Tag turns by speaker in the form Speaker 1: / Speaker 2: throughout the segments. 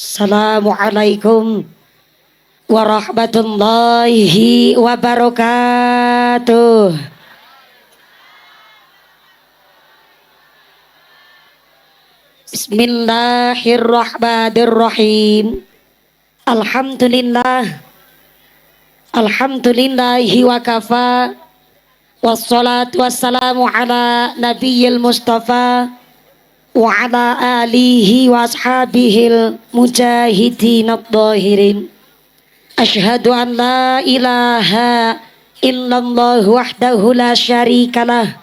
Speaker 1: Assalamualaikum warahmatullahi wabarakatuh. Bismillahirrahmanirrahim. Alhamdulillah. Alhamdulillahi wa kafa. Wassalatu wassalamu ala nabiyil mustafa wa ala alihi wa ashabihil mujahidin ad-dhahirin. Asyhadu an la ilaha illallah wahdahu la syarikalah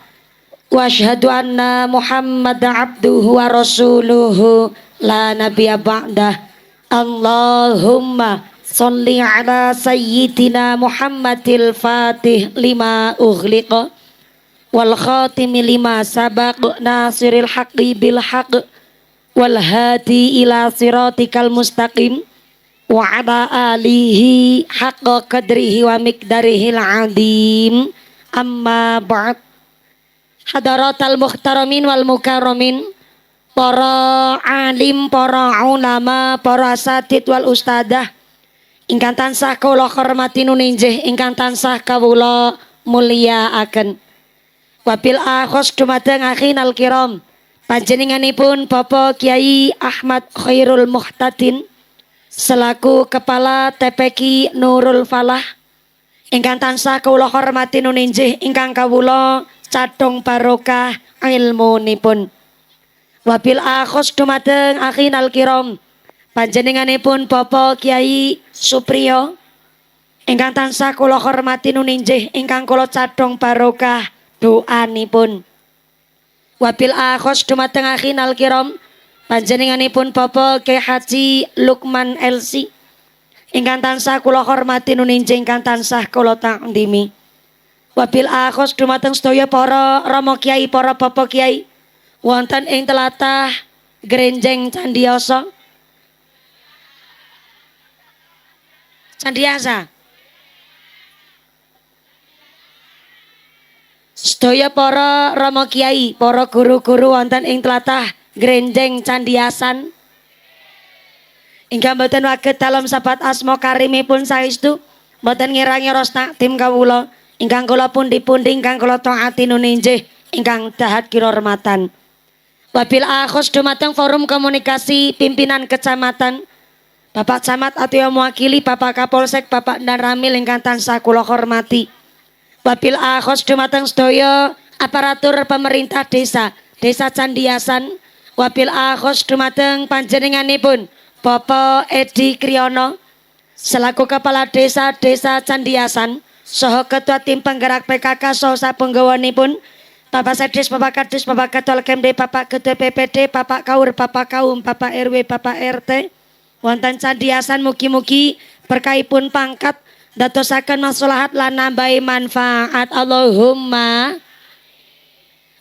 Speaker 1: wa asyhadu anna Muhammad abduhu wa rasuluhu la nabiyya ba'dah. Allahumma sholli ala sayyidina Muhammadil fatih lima ughliqa wal khatimi lima sabaq nasiril haqqi bil haqq wal hadi ila siratikal mustaqim wa ala alihi haqqa qadrihi wa miqdarihil azim. Amma ba'd. Hadaratal muhtaramin wal mukarramin, para alim, para ulama, para asatid wal ustadah ingkang tansah kawula hormati nuninjih, ingkang tansah kawula mulyakaken. Wabil akhos dumateng akhinal kiram, panjenenganipun Bapak Kiai Ahmad Khairul Muhtadin selaku Kepala TPQ Nurul Falah ingkang tansah kawula hormati nuninjih, ingkang kawula cadhong barokah ilmunipun. Wabil akhos dumateng akhinal kiram, panjenenganipun Bapak Kiai Supriyo ingkang tansah kula hormati nuninjih, ingkang kula cadhong barokah doanipun. Wabil akhos dumateng akhinal kiram, panjenenganipun Bapak Kiai Haji Lukman LC ingkang tansah kula hormati nuninjih, ingkang tansah kula takdimi. Wabil akhos dumateng sedaya para rama kiai, para bapak kiai wonten ing tlatah Grenjeng Candiasa. Candiasa. Sedaya para rama kiai, para guru-guru wonten ing tlatah Grenjeng Candiasan ingkang boten waget dalem sabat asma karimipun saestu boten ngirangi ros takdim kawula ingkang kula pundi-pundi ingkang kula taati nuninjih, ingkang dahat kirahmatan. Wabil akhos dumateng forum komunikasi pimpinan kecamatan, Bapak Camat atau mewakili Bapak Kapolsek, Bapak Dan Ramil ingkang tansah kula hormati. Wabil akhos dumateng sedaya aparatur pemerintah desa Candiasan. Wabil akhos dumateng panjenenganipun Bapak Edi Kriyono selaku Kepala Desa Candiasan saha Ketua Tim Penggerak PKK saha sapenggawanipun Bapak Sekdes, Bapak Kadis, Bapak Ketua Kemde, Bapak Ketua PPD, Bapak Kaur, Bapak Kaum, Bapak RW, Bapak RT wonten Candiasan, mugi-mugi berkahipun pangkat dadosaken maslahat lan nambahi manfaat. Allahumma.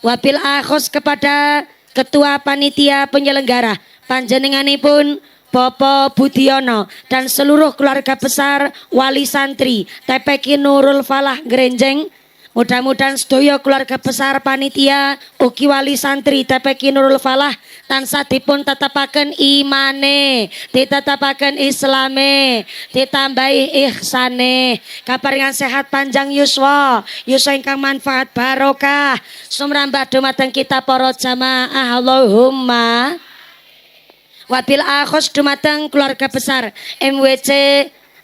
Speaker 1: Wabil akhos kepada Ketua Panitia Penyelenggara panjenenganipun Bapak Budiono dan seluruh keluarga besar wali santri TPQ Nurul Falah Grenjeng. Mudah-mudahan sedaya keluarga besar panitia ugi wali santri TPQ Nurul Falah tansah dipun tetapaken imane, ditetapaken islame, ditambahi ihsane, kaparingan sehat panjang yuswa ingkang manfaat barokah sumrambah dumateng kita para jamaah. Allahumma. Wabil akhos dumateng keluarga besar MWC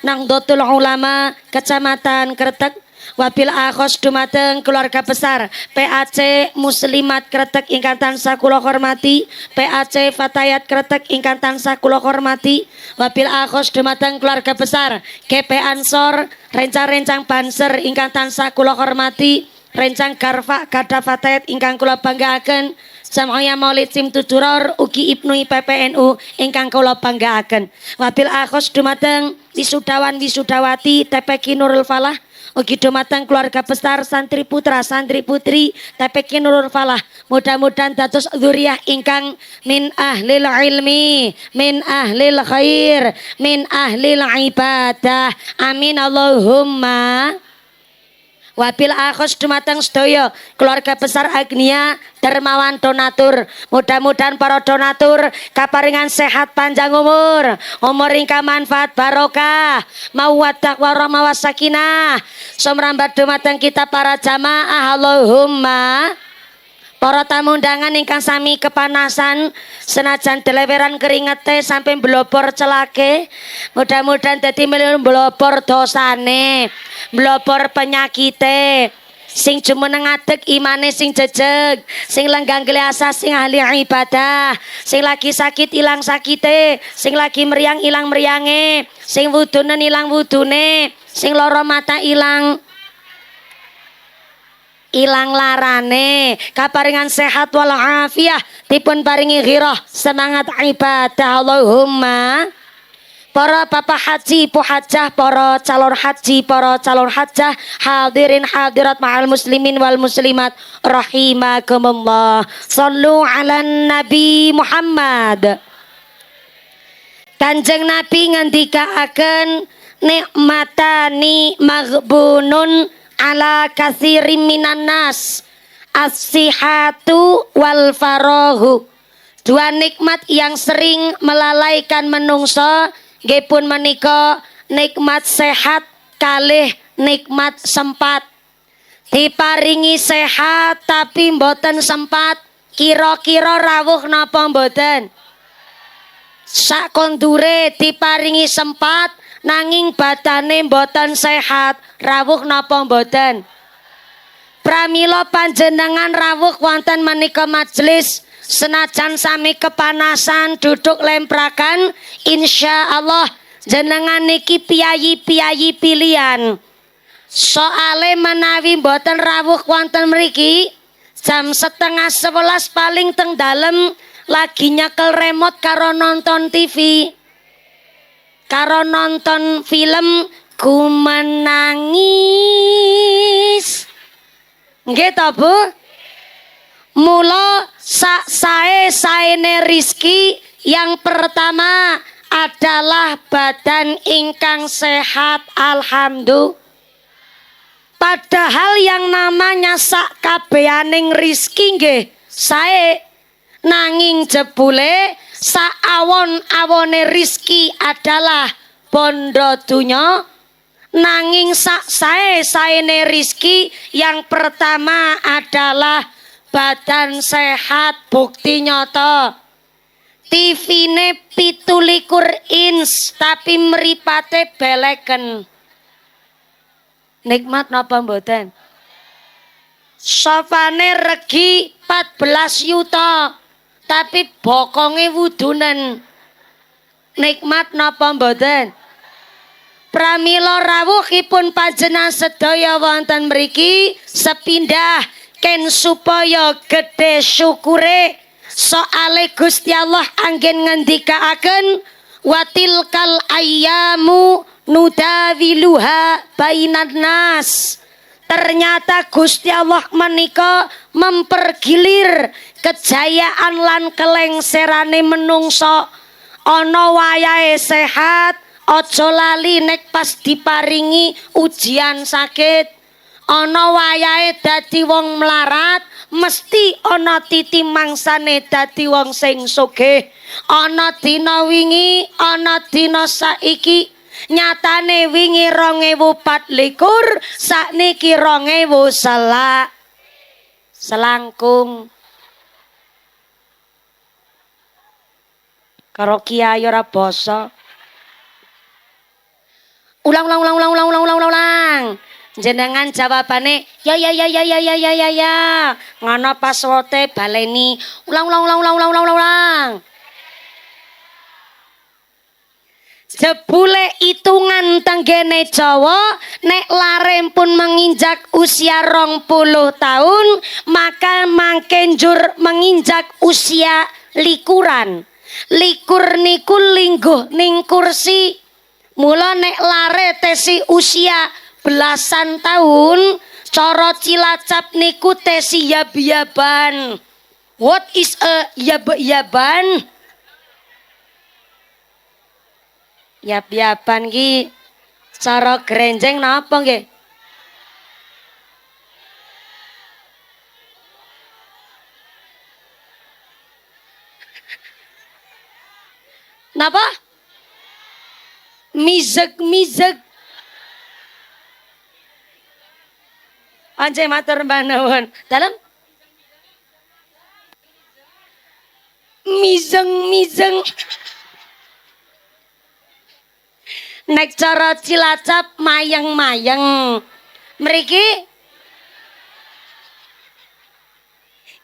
Speaker 1: Nahdlatul Ulama Kecamatan Kretek. Wabil akhos dumateng keluarga besar PAC Muslimat Kretek ingkang tansah kula hormati, PAC Fatayat Kretek ingkang tansah kula hormati. Wabil akhos dumateng keluarga besar GP Ansor rencang-rencang Banser ingkang tansah kula hormati, rencang Garfa Garda Fatayat ingkang kula banggaaken, Jam'iyah Maulid Simtuduror ugi Ibnu PPNU ingkang kula banggaaken. Wabil akhos dumateng wisudawan wisudawati TPQ Nurul Falah ugi dumateng keluarga besar santri putra santri putri TPQ Nurul Falah, mudah-mudahan dados dzurriyyah ingkang min ahlil ilmi, min ahlil khair, min ahlil ibadah. Amin Allahumma. Wabil akhos dumateng sedaya keluarga besar Agnia dermawan donatur. Mudah-mudahan para donatur kaparingan sehat panjang umur ingkang manfaat barokah mawaddah warahmah wasakinah sumrambat dumateng kita para jamaah Allahumma. Para tamu undangan ingkang sami kepanasan senajan deleweran keringete sampai blobor celake mudah-mudahan dadi milion blobor dosane blobor penyakite sing jumeneng ngadeg imane sing jejeg sing lenggang asa sing ahli ibadah sing lagi sakit ilang sakite sing lagi meriang ilang meriange sing wudunen ilang wudune sing lara mata ilang larane kaparingan sehat walafiah dipun paringi ghirah semangat ibadah Allahumma. Para bapak haji puhajah para calon haji para calon hajah hadirin hadirat ma'al muslimin wal muslimat rahimakumullah sallu ala nabi Muhammad. Kanjeng Nabi ngendikaaken nikmatani maghbunun ala katsirin minan nas as-sihatu wal farahu. Dua nikmat yang sering melalaikan menungso nggih pun menika nikmat sehat kalih nikmat sempat. Diparingi sehat tapi mboten sempat kira-kira rawuh napa mboten? Sak kondure diparingi sempat nanging badane mboten sehat rawuh napa mboten? Pramila panjenengan rawuh wonten menika majelis senajan sami kepanasan duduk lemprakan insyaallah jenengan niki piyayi-piyayi pilihan soale menawi mboten rawuh wonten mriki jam 10:30 paling teng dalem lagi nyekel remote karo nonton TV karo nonton film ku menangis nggih to Bu. Mula saene rizki yang pertama adalah badan ingkang sehat alhamdulillah. Padahal yang namanya sak kabehaning rizki nggih sae nanging jebule saawon-awone rizki adalah bondo dunya nanging saene rizki yang pertama adalah badan sehat bukti nyata. TV-ne 17 inch tapi mripate beleken. Nikmat napa mboten? Sofane regi 14 yuta tapi bokonge wudunen. Nikmat napa mboten? Pramila rawuhipun panjenengan sedaya wonten mriki sepindah ken supaya gede syukure soale Gusti Allah anggen ngendikaaken watilkal ayyamu nudawiluha bainan nas. Ternyata Gusti Allah menika mempergilir kejayaan lan kelengserane menungso ana wayahe sehat aja lali nek pas diparingi ujian sakit ana wayahe dadi wong melarat mesti ana titi mangsane dadi wong sing sugih ana dina wingi ana dina saiki nyatane wingi 2024 sakniki 2000 selangkung karo kiai ora basa ulang jenengan jawabane ya ngono paswote baleni ulang jebule hitungan tenggene Jawa nek larem pun menginjak usia 20 tahun maka mangkenjur menginjak usia likuran likur niku lingguh ning kursi. Mula nek lare tesi usia belasan tahun cara Cilacap niku tesi yab-yaban. What is a yab-yaban? Yab-yaban ki cara grenjeng napa nggih? Napa? Mizeg. Anje matur mbah nuwun. Dalem mizeng. Nek cara Cilacap mayeng. Mriki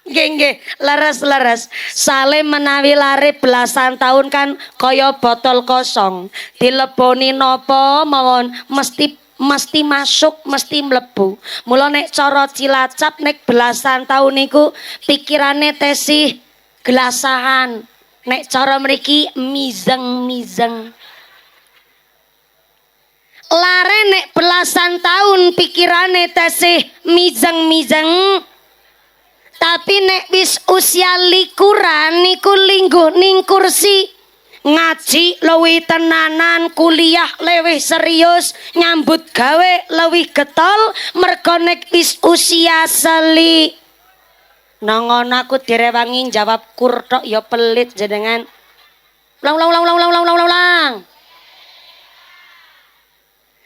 Speaker 1: nggih, leres. Sale menawi lare belasan tahun kan kaya botol kosong. Dileboni napa mawon mesti masuk, mesti mlebu. Mula nek cara Cilacap nek belasan tahun niku pikirane tesih gelasahan. Nek cara mriki mizeng. Lare nek belasan tahun pikirane tesih mizeng. Tapi nek wis usia likuran niku lingguh ning kursi ngaji luwih tenanan, kuliah luwih serius, nyambut gawe luwih getol mergo nek wis usia seli. Nang aku direwangi jawab kurthok ya pelit jenengan. Ulang.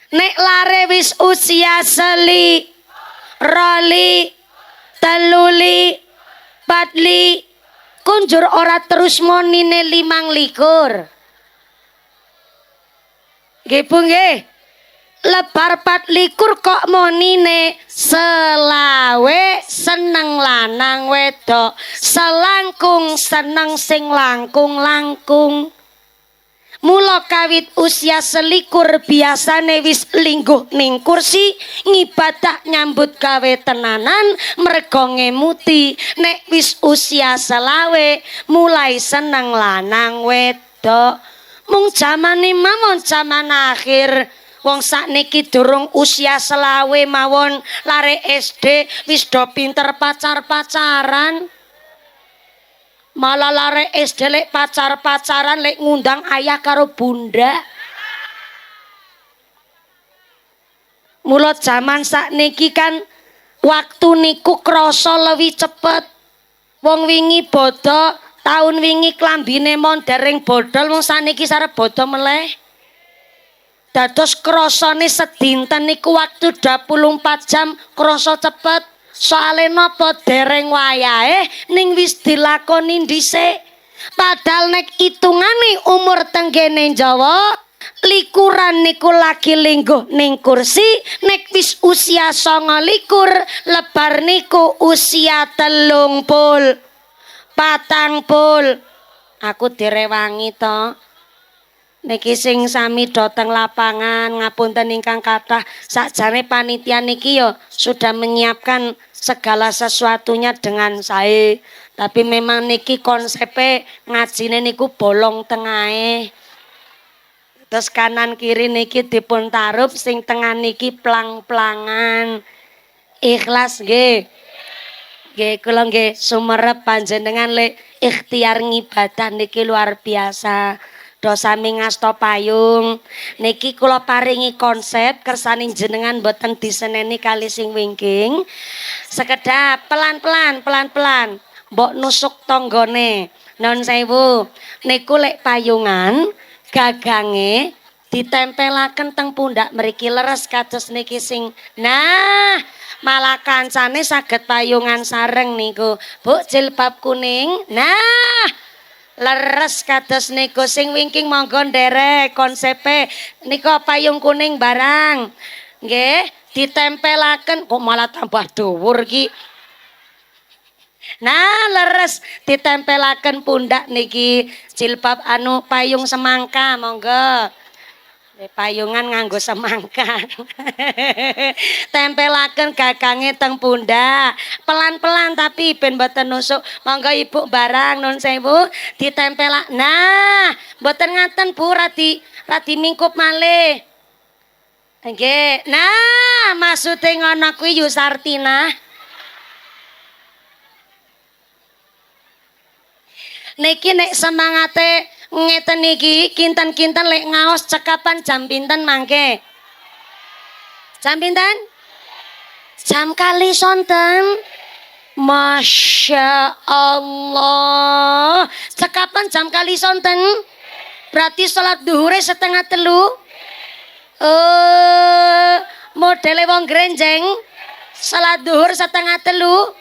Speaker 1: Nek lare wis usia seli, roli, teluli, patli, kunjur ora terus monine 25. Nggih Bu nggih. Lebar 24 kok monine selawe seneng lanang wedok, selangkung seneng sing langkung. Mula kawit usia selikur biasane wis lingguh ning kursi ngibadah nyambut gawe tenanan mergo ngemuti. Nek wis usia selawe mulai seneng lanang wedok. Mung jamane mawon jaman akhir wong sakniki durung usia selawe mawon lare SD wis do pinter pacaran. Malah lare SD lek pacaran lek ngundang ayah karo bunda. Mula jaman sakniki kan waktu niku krasa luwih cepet. Wong wingi bodo, tahun wingi klambine mondering bodol, wong sakniki sarep bodo meleh. Dados krasane sedinten niku waktu 24 jam krasa cepet. Soale napa dereng wayahe ning wis dilakoni dhisik. Padahal nek itungane umur tenggene Jawa likuran niku lagi lingguh ning kursi, nek wis usia 29 lebar niku usia 30. Aku direwangi to. Niki sing sami dhateng lapangan ngapunten ingkang kathah, sakjane panitia niki yo sudah menyiapkan segala sesuatunya dengan sae. Tapi memang niki konsepe ngajine niku bolong tengahe. Terus kanan kiri niki dipun tarup, sing tengah niki plang-plangan. Ikhlas nggih. Nggih kula nggih sumerep panjenengan lek ikhtiar ngibadah niki luar biasa. Dosa ngasta payung niki kula paringi konsep kersane jenengan boten diseneni kali sing wingking. Sekedap pelan-pelan mbok nusuk tanggane. Nun sewu niku lek payungan gagange ditempelaken teng pundak mriki leres kados niki sing. Nah, malah kancane saged payungan sareng niku. Bu jilbab kuning. Nah, leres kados niku sing wingking monggo nderek konsepe nika payung kuning barang nggih ditempelaken kok malah tambah dhuwur iki. Nah leres ditempelaken pundak niki jilbab payung semangka monggo. Payungan nganggo semangka. Tempelaken gagange teng pundak. Pelan-pelan tapi ben mboten nusuk. Monggo Ibu barang nun sewu ditempelak. Nah, mboten ngaten Bu radi mingkup malih. Nggih. Nah, maksude ngono kuwi Yusartina. Niki nek semangate ngeten iki kinten-kinten lek ngaos cekapan jam pinten mangke? Jam pinten? Jam kali sonten. Masya Allah. Cekapan jam kali sonten. Berarti salat duhure setengah telu. Modele wong grenjeng. Salat duhur setengah telu.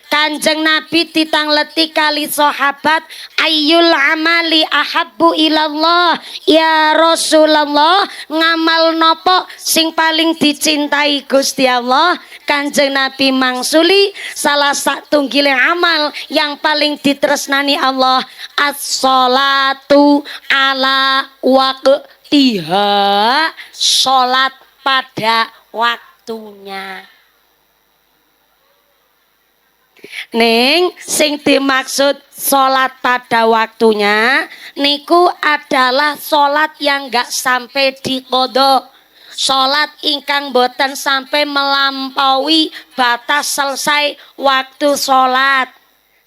Speaker 1: Kanjeng Nabi ditangleti kali sahabat, ayyul amali ahabbu ilallah ya Rasulullah, ngamal nopo sing paling dicintai Gusti Allah. Kanjeng Nabi mangsuli salah satunggile amal yang paling ditresnani Allah, as-sholatu ala waqtiha, salat pada waktunya. Ning sing dimaksud salat pada waktunya niku adalah salat yang gak sampai diqodho, salat ingkang boten sampai melampaui batas selesai waktu salat.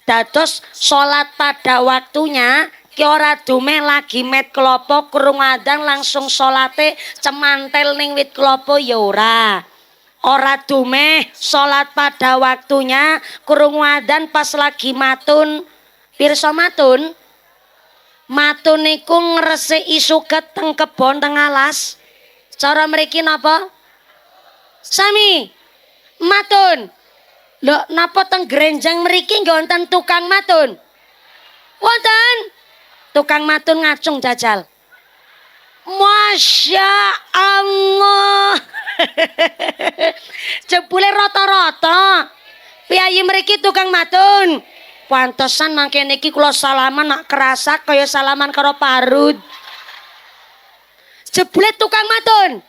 Speaker 1: Dados salat pada waktunya ki ora dume lagi met klopo krungu adzan langsung salate cemantel ning wit klopo ya ora. Ora dumeh salat pada waktunya krungu adzan pas lagi matun. Pirsa matun? Matun niku ngresiki suket teng kebon teng alas. Cara mriki napa? Sami. Matun. Lho napa teng grenjang mriki nggih wonten tukang matun? Wonten. Tukang matun ngacung jajal. Masya Allah. Jebule rata-rata piyayi mriki tukang matun. Pantesan mangke niki kula salaman nak kerasa kaya salaman karo parut. Jebule tukang matun.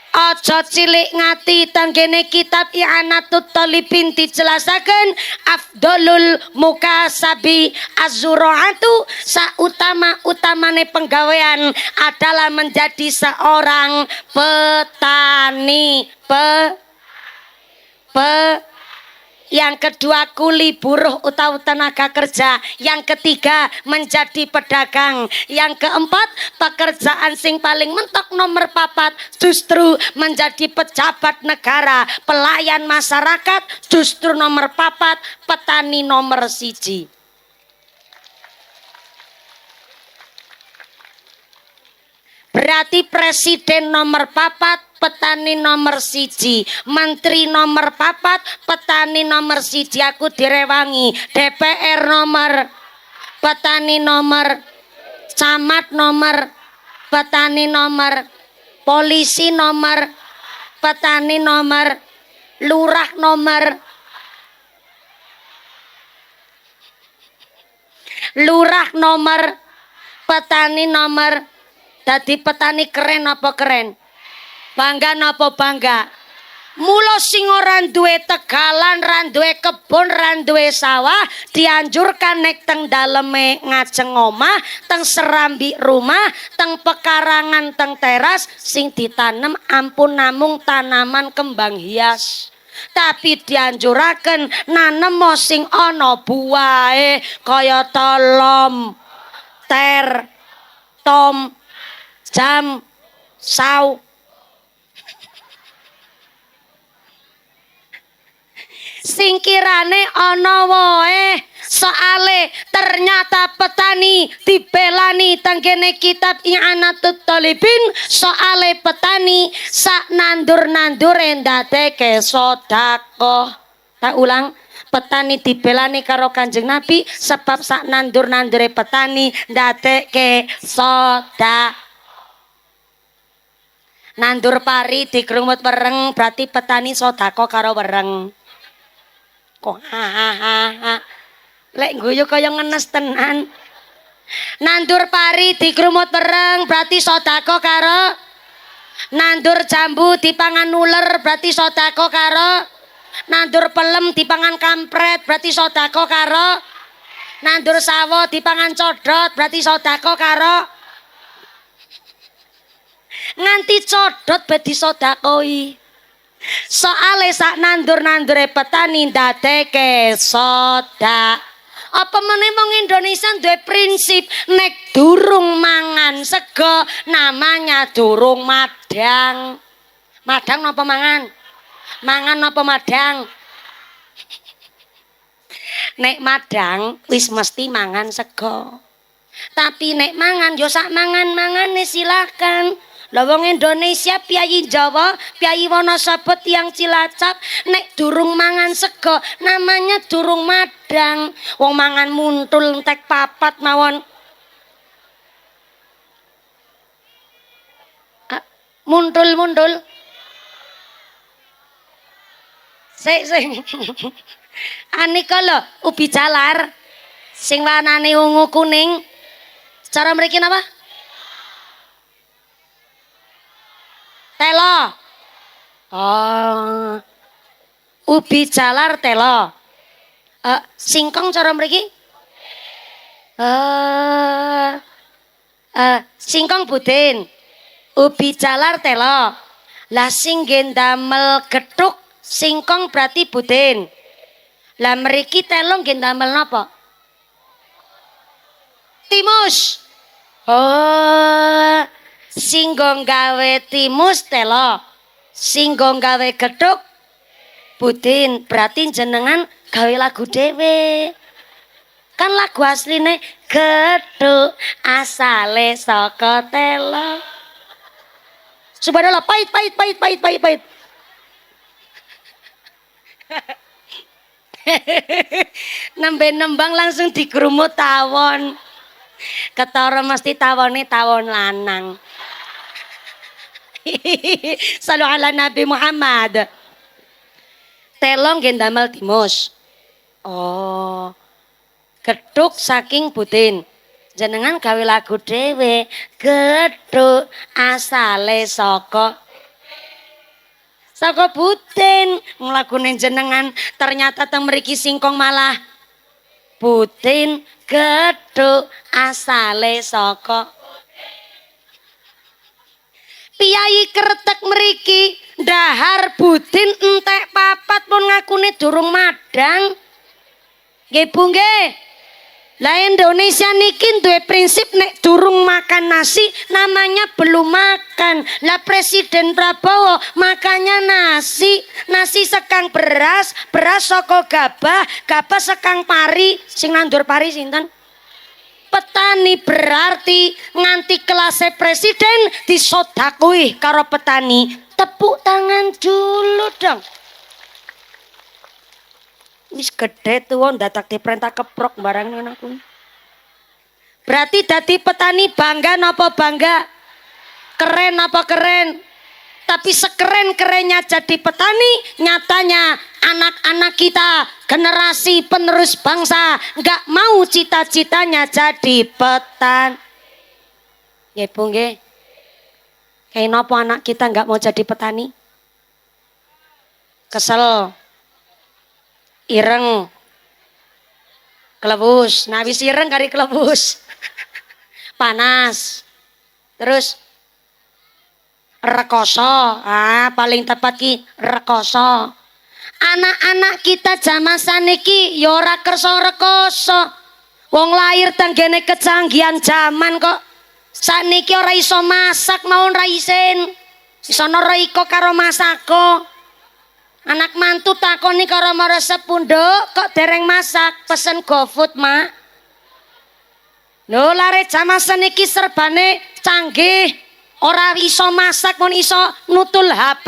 Speaker 1: Aja cilik ngati tanggene kitab I'anatut Thalibin dijelasaken afdolul mukasabi az-zuraatu, sautama-utamane penggawean adalah menjadi seorang petani. Yang kedua kuli buruh utawa tenaga kerja. Yang ketiga menjadi pedagang. Yang keempat pekerjaan sing paling mentok nomor 4 justru menjadi pejabat negara, pelayan masyarakat justru nomor 4, petani nomor 1. Berarti presiden nomor 4, petani nomor 1, menteri nomor 4, petani nomor 1. Aku direwangi. DPR nomor, petani nomor, camat nomor, petani nomor, polisi nomor, petani nomor, lurah nomor, petani nomor. Dadi petani keren apa keren? Bangga napa bangga? Mula sing ora duwe tegalan, ra duwe kebon, ra duwe sawah dianjurkan nek teng daleme ngajeng omah, teng serambi rumah, teng pekarangan, teng teras sing ditanem ampun namung tanaman kembang hias. Tapi dianjuraken nanem sing ana buahe kaya tolom, ter, tom, jam, saw. Singkirane ana wae, soale ternyata petani dibelani tenggene kitab I'anatut Thalibin, soale petani sak nandur-nandure ndadeke sedekah. Tak ulang, petani dibelani karo Kanjeng Nabi sebab sak nandur-nandure petani ndadeke sedekah. Nandur pari digrumut wereng berarti petani sedekah karo wereng. Kok lek guyu kaya ngenes tenan. Nandur pari digrumut wereng berarti sedekah karo. Nandur jambu dipangan uler berarti sedekah karo. Nandur pelem dipangan kampret berarti sedekah karo. Nandur sawo dipangan codot berarti sedekah karo. Nganti codot bedi sedekahi. Soale sak nandur-nandure petani ndadeke sedekah. Apa meneh wong Indonesia duwe prinsip nek durung mangan sego namanya durung madang. Madang napa mangan? Mangan napa madang? Nek madang wis mesti mangan sego. Tapi nek mangan yo sak mangan-mangane silakan. Lah wong Indonesia piyayi Jawa, piyayi Wonosobo tiyang Cilacap nek durung mangan sego namanya durung madang. Wong mangan muntul entek papat mawon. Muntul. Sik. Anika lho ubi jalar sing warnane ungu kuning. Cara mriki napa? Telo. Oh. Ubi jalar telo. Singkong cara mriki? Singkong budin. Ubi jalar telo. Lah sing nggih ndamel gethuk singkong berarti budin. Lah mriki telo nggih ndamel napa? Timus. Oh. Singgo gawe timus telo, singgo gawe gethuk budin. Berarti jenengan gawe lagu dhewe. Kan lagu asline gethuk asale saka telo. Subhanallah, pait. Nembe nembang langsung dikrumut tawon. Ketara mesti tawone tawon lanang. Salu ala Nabi Muhammad. Telong nggih ndamel timus. Oh. Gethuk saking budin. Jenengan gawe lagu dhewe. Gethuk asale saka budin. Lagune jenengan ternyata teng mriki singkong malah budin. Gethuk asale saka piyayi Kretek mriki ndahar budin entek papat pun ngakune durung madang. Nggih Bu nggih. Lah Indonesia niki duwe prinsip nek durung makan nasi namanya belum makan. Lah Presiden Prabowo makannya nasi sekang beras saka gabah sekang pari. Sing nandur pari sinten? Petani. Berarti nganti kelasnya presiden disodakui karo petani. Tepuk tangan dulu dong. Wis gede tuh dadak diperintah keprok barang ngono aku. Berarti dadi petani bangga napa bangga? Keren apa keren? Tapi sekeren-kerennya jadi petani, nyatanya anak-anak kita, generasi penerus bangsa, nggak mau cita-citanya jadi petani. Ya Bu nggih. Kayak napa anak kita nggak mau jadi petani? Kesel, ireng, kelebus. Nah wis ireng kari kelebus. Panas. Terus rekoso, paling tepat ki rekoso. Anak-anak kita zaman saniki ya ora kersa rekoso. Wong lahir tenggene kecanggihan zaman kok. Saniki ora iso masak mawon ra isin. Iso nroiko karo masako. Anak mantu takoni karo maresep punduk kok dereng masak, pesen GoFood, Mak. Lho lare zaman saniki serbane canggih. Ora iso masak pun iso nutul HP.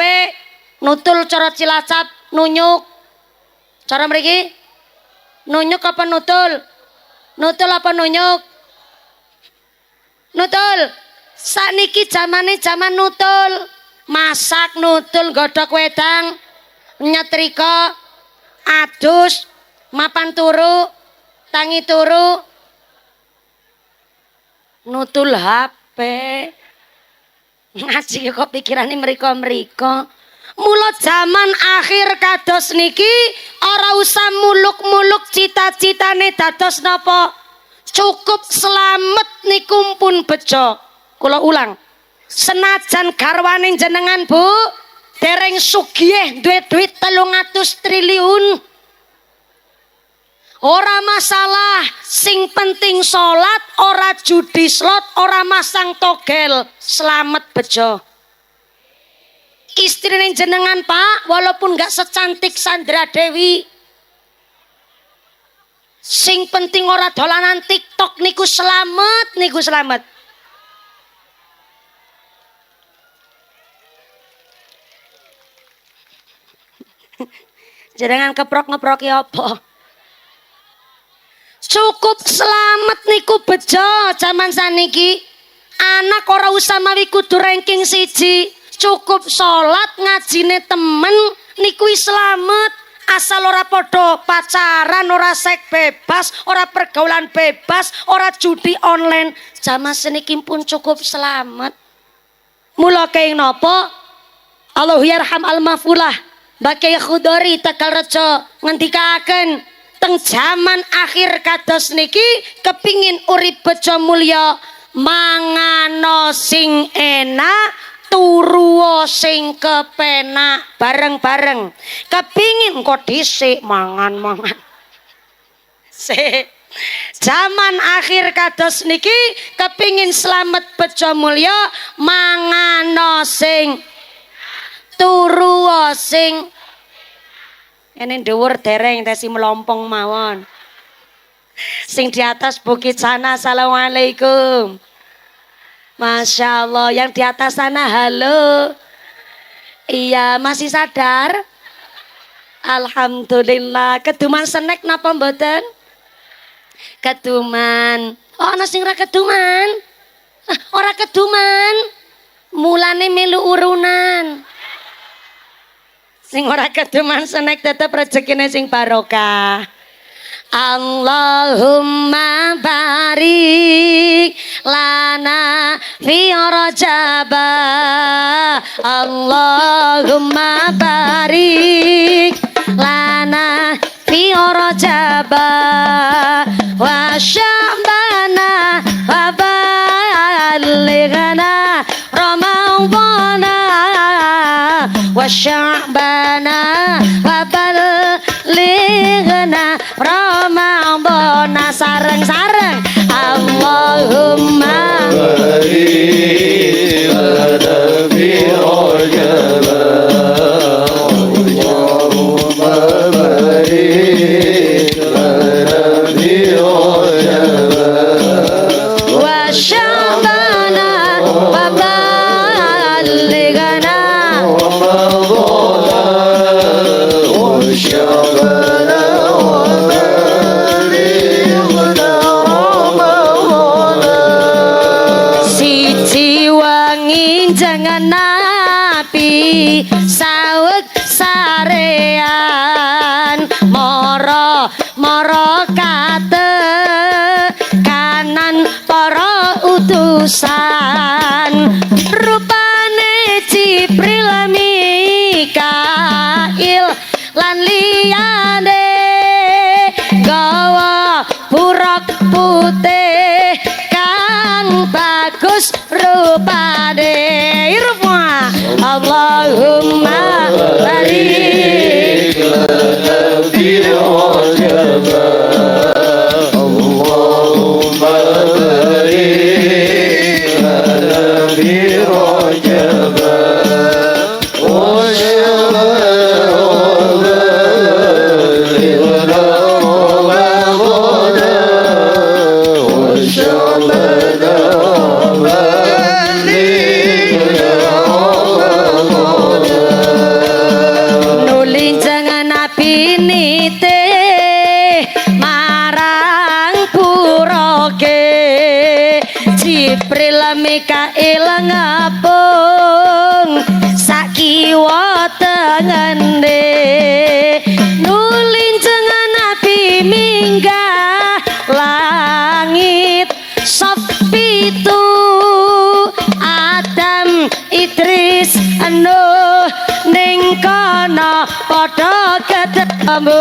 Speaker 1: Nutul cara Cilacap nunyuk. Cara mriki nunyuk apa nutul? Nutul apa nunyuk? Nutul. Sakniki zamane zaman nutul. Masak nutul godhog wedang, nyetrika, adus, mapan turu, tangi turu. Nutul HP. Ngaji kok pikirane mriko-mriko. Mula zaman akhir kados niki ora usah muluk-muluk cita-citane dados napa. Cukup selamat niku pun bejo. Kula ulang. Senajan garwane jenengan Bu dereng sugih duwe duit 300 triliun. Ora masalah, sing penting sholat, ora judi slot, ora masang togel, selamat bejo. Istrine jenengan Pak, walaupun gak secantik Sandra Dewi, Sing penting ora dolanan TikTok niku selamat, niku selamat. Jangan keprok-ngeprok ya apa? Cukup selamat niku bejo zaman saniki. Anak ora usah mawi kudu ranking siji. Cukup salat ngajine temen niku selamat. Asal ora podo pacaran, ora seks bebas, ora pergaulan bebas, ora judi online. Zaman seniki pun cukup selamat. Mula kenging napa? Allahu yarham al-mafulah. Bakai Khudori Tegal Rejo ngendikaken teng zaman akhir kados niki kepingin urip bejo mulya mangano sing enak turu sing kepenak bareng-bareng. Kepingin kok dhisik mangan-mangan. Zaman akhir kados niki kepingin slamet bejo mulya mangano sing turu sing ini dhuwur dereng tesi melompong mawon. Sing di atas bukit sana assalamualaikum. Masya Allah, yang di atas sana halo. Iya, masih sadar? Alhamdulillah. Keduman snack napa mboten? Keduman. Oh, ana sing ra keduman. Ora keduman. Mulane melu urunan. Sing ora keduman snack tetep rezekine sing barokah. Allahumma barik lana fi Rajab. Allahumma barik lana fi Rajab wa Sya'bana wa balighna Ramadhana wa Sya'bana wa balighna Ramadhana. Sareng-sareng Allahumma barik lana fi Rajab. Allahumma barik lana fi Rajab wa Sya'bana wa balighna Ramadhana wa Sya'bana jangan napi saweg sarean moro moro kate kanan para utusan rupane Jibril Mikail lan liyane gawa buruk putih kang bagus rupane. Allahumma barik lana fi Rajab. Allahumma barik lana fi Rajab wa Sya'bana wa Sya'bana nite marang puroke Jibril Mikail ngapung sakiwa tengene nulin jangan nabi minggah langit sop pitu Adam Idris Nuh ning kono padha ketemu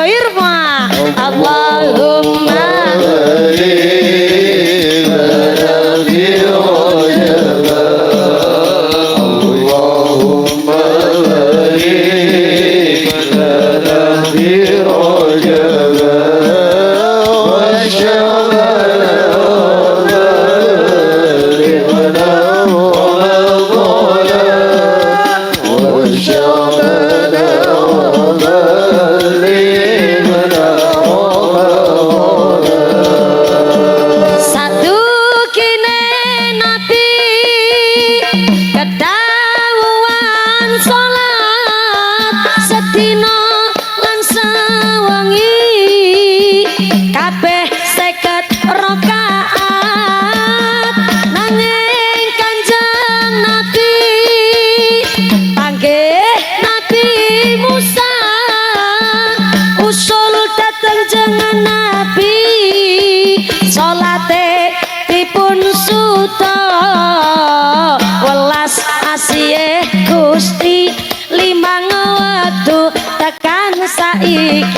Speaker 1: irma. Allahumma barik lana fi Rajab. Allahumma barik lana fi Rajab wa Sya'bana wa Sya'bana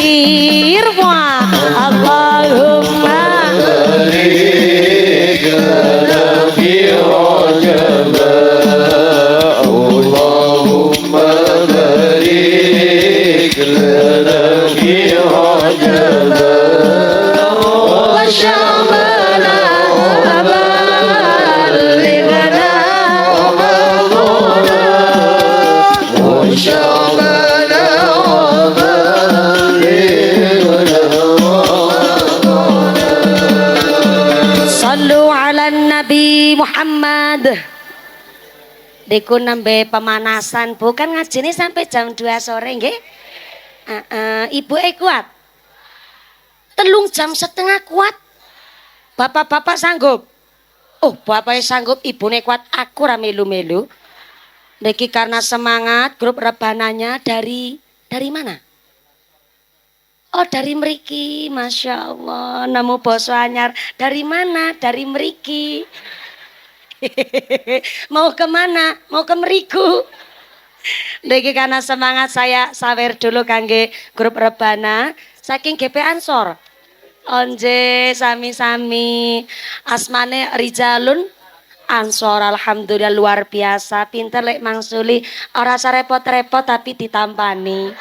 Speaker 1: zikir wa Allahumma
Speaker 2: barik lana fi Rajab Allahumma barik lana fi Rajab wa Sya'bana ballighna Ramadana wa Sya'bana
Speaker 1: Sallu ala Nabi Muhammad. Diku nembe pemanasan bukan ngajine sampai jam 2 sore nggih. Ibu kuat. 3,5 jam kuat. Bapak-bapak sanggup. Oh, bapaknya sanggup, ibune kuat, aku ra melu-melu. Niki karena semangat grup rebananya dari mana? Oh, dari mriki, Masya Allah. Nemu boso anyar. Dari mana? Dari mriki. Mau kemana? Mau ke mriku. Niki karena semangat saya sawer dulu kangge grup rebana saking GP Ansor. Onje sami-sami asmane Rijalun Ansor, alhamdulillah luar biasa, pinter lek mangsuli, ora usah repot-repot tapi ditampani.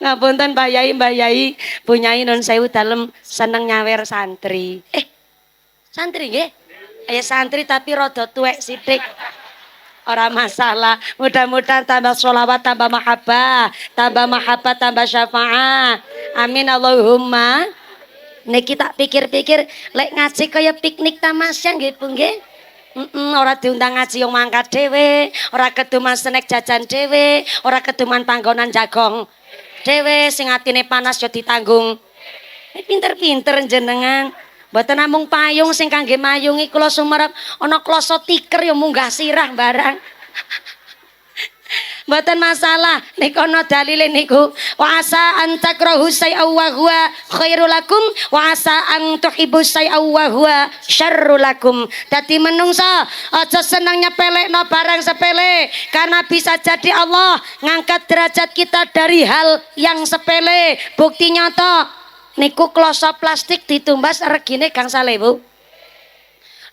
Speaker 1: Ngapunten Mbak Yai, punyai non sewu dalem seneng nyawer santri. Santri nggih? Ya santri tapi rada tuwek sithik. Ora masalah, mudah-mudahan tambah sholawat, tambah mahabbah, tambah syafaat. Amin Allahumma. Niki tak pikir-pikir lek ngaji kaya piknik tamasya nggih Bu nggih. Ora diundang ngaji yang mangkat dhewe, ora keduman snack jajan dhewe, ora keduman panggonan jagong dhewe sing atine panas yo ditanggung. Pinter-pinter jenengan. Mboten namung payung sing kangge mayungi kula sumerep, ana kloso tiker yo munggah sirah barang. Mboten masalah, niku ana dalile niku. Wa asa an takrahu syai'an wa huwa khairul lakum wa asa an tuhibbu syai'an wa huwa syarrul lakum. Dadi menungso aja seneng nyepelekno barang sepele karena bisa jadi Allah ngangkat derajat kita dari hal yang sepele. Bukti nyata niku kloso plastik ditumbas regine gangsal ewu.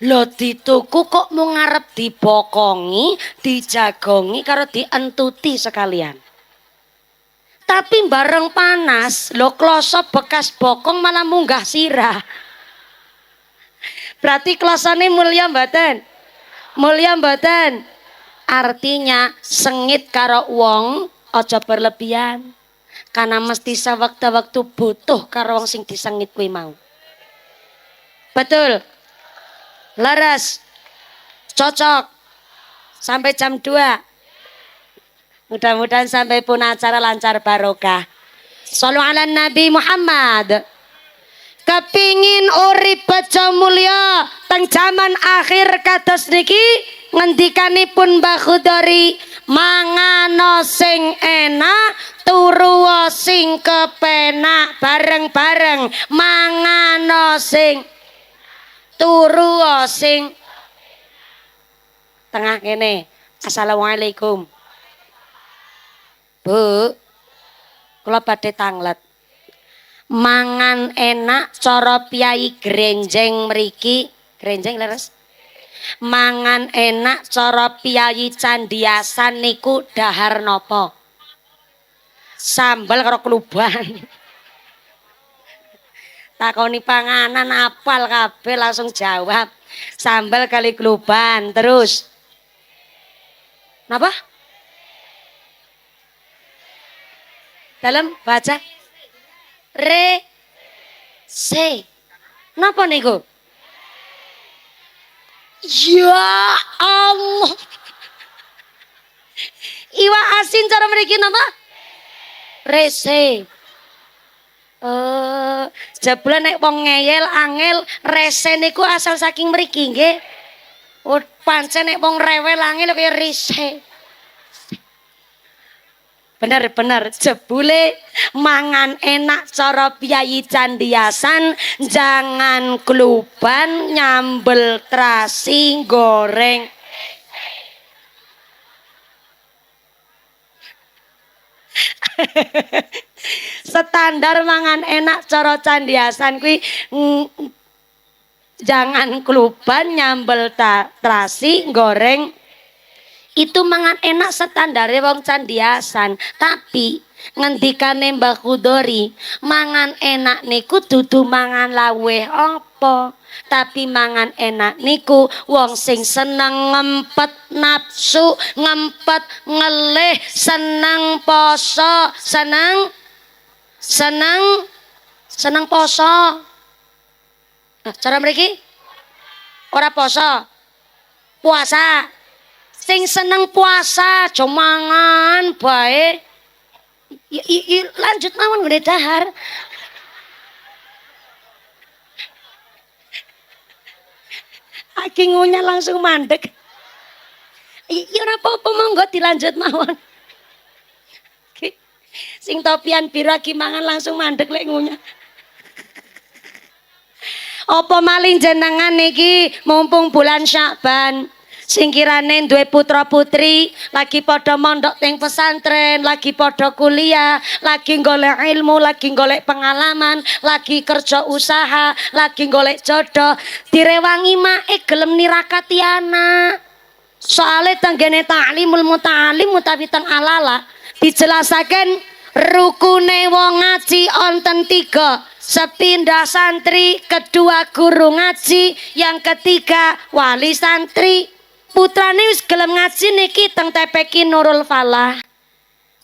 Speaker 1: Lho dituku kok mau ngarep dibokongi, dijagongi karo dientuti sekalian. Tapi bareng panas, lho kloso bekas bokong malah munggah sirah. Berarti klosone mulya mboten? Mulya mboten? Artinya sengit karo wong aja berlebihan. Karena mesti sewaktu-waktu butuh karo wong sing disengit kuwi mau. Betul. Laras. Cocok. Sampai jam 2. Mudah-mudahan sampai pun acara lancar barokah. Shallu ala Nabi Muhammad. Kepingin urip bejo mulya teng jaman akhir kados niki ngendikanipun Mbah Khudori, mangano sing enak turu sing kepenak, bareng-bareng mangano sing turu sing tengah kene. Assalamualaikum Bu, kula badhe tanglet. Mangan enak cara piyai grenjeng mriki, grenjeng leres. Mangan enak cara piyai candiasan niku dahar napa? Sambal karo kluban. Takoni panganan apal kabeh langsung jawab. Sambal kali kluban. Terus napa? Dalam baca se. Napa niku? Ya Allah. Iwak asin cara mriki napa? Rese. Jebule nek wong ngeyel angel rese niku asal saking mriki nggih. Oh, pancen nek wong rewel angel kaya rese. Bener-bener jebule mangan enak cara piyai candiasan, jangan kluban, nyambel terasi, goreng. Standar mangan enak cara candiasan kuwi jangan kelupan nyambel terasi goreng itu mangan enak standare wong candiasan. Tapi ngendikane Mbah Kudori mangan enak niku dudu mangan laweh apa, tapi mangan enak niku wong sing seneng ngempet nafsu, ngempet ngelih, seneng poso, seneng poso. Nah, cara mriki ora poso, puasa. Sing seneng puasa aja mangan bae. Lanjut mawon ngene dahar. Aki ngunyah langsung mandek. Ya ora apa-apa monggo dilanjut mawon. Sing topian biru aki mangan langsung mandek lek ngunyah. Apa maling jenengan niki mumpung bulan Syakban sing kirane duwe putra putri lagi padha mondok teng pesantren, lagi padha kuliah, lagi golek ilmu, lagi golek pengalaman, lagi kerja usaha, lagi golek jodoh, direwangi mae gelem nirakati anak. Soale tenggene ta'limul muta'alim utawi teng alala dijelasaken rukune wong ngaji onten 3. Sepindah santri, kedua guru ngaji, yang ketiga wali santri. Putrane wis gelem ngaji niki teng TPQ Nurul Falah.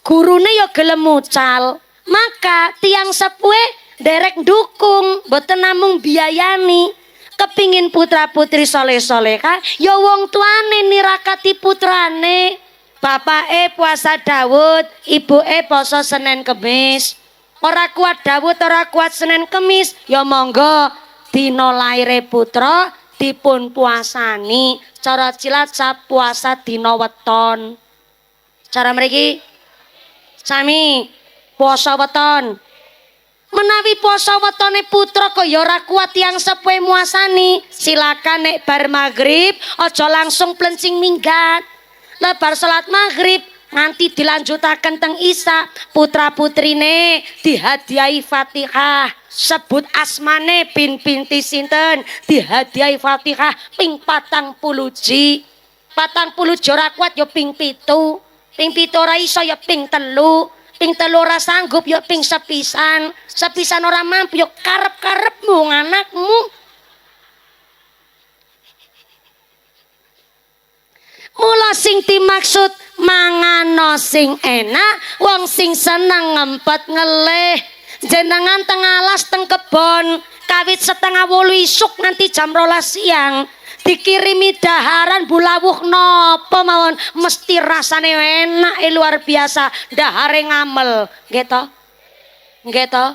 Speaker 1: Gurune ya gelem mucal. Maka tiang sepuhe derek dukung, boten namung biayani. Kepingin putra putri soleh-soleha, ya wong tuane nirakati putrane. Bapake puasa Daud, ibuke poso Senin Kemis. Ora kuat Daud, ora kuat Senin Kemis, ya monggo dina laire putra dipun puasani. Cara Cilacap puasa dina weton. Cara mriki sami puasa weton. Menawi puasa wetone putra kok ya ora kuat yang sepuhe muasani, silakan nek bar maghrib aja langsung plencing minggat. Lah bar salat maghrib nanti dilanjutaken teng Isya, putra putrine dihadiahi Fatihah, sebut asmane pinti sinten, dihadiahi Fatihah ping 40 ji. 40 ji ora kuat ya ping 7, ping 7 ora iso ya ping 3, ping 3 ora sanggup ya ping sepisan, sepisan ora mampu ya karep-karepmu anakmu. Mula sing dimaksud mangano sing enak, wong sing seneng ngempet ngelih. Jenengan teng alas teng kebon kawit 7:30 isuk nanti jam 12 siang dikirimi daharan bulawuh napa mawon mesti rasane enak luar biasa, dahare ngamel nggih to? Nggih to?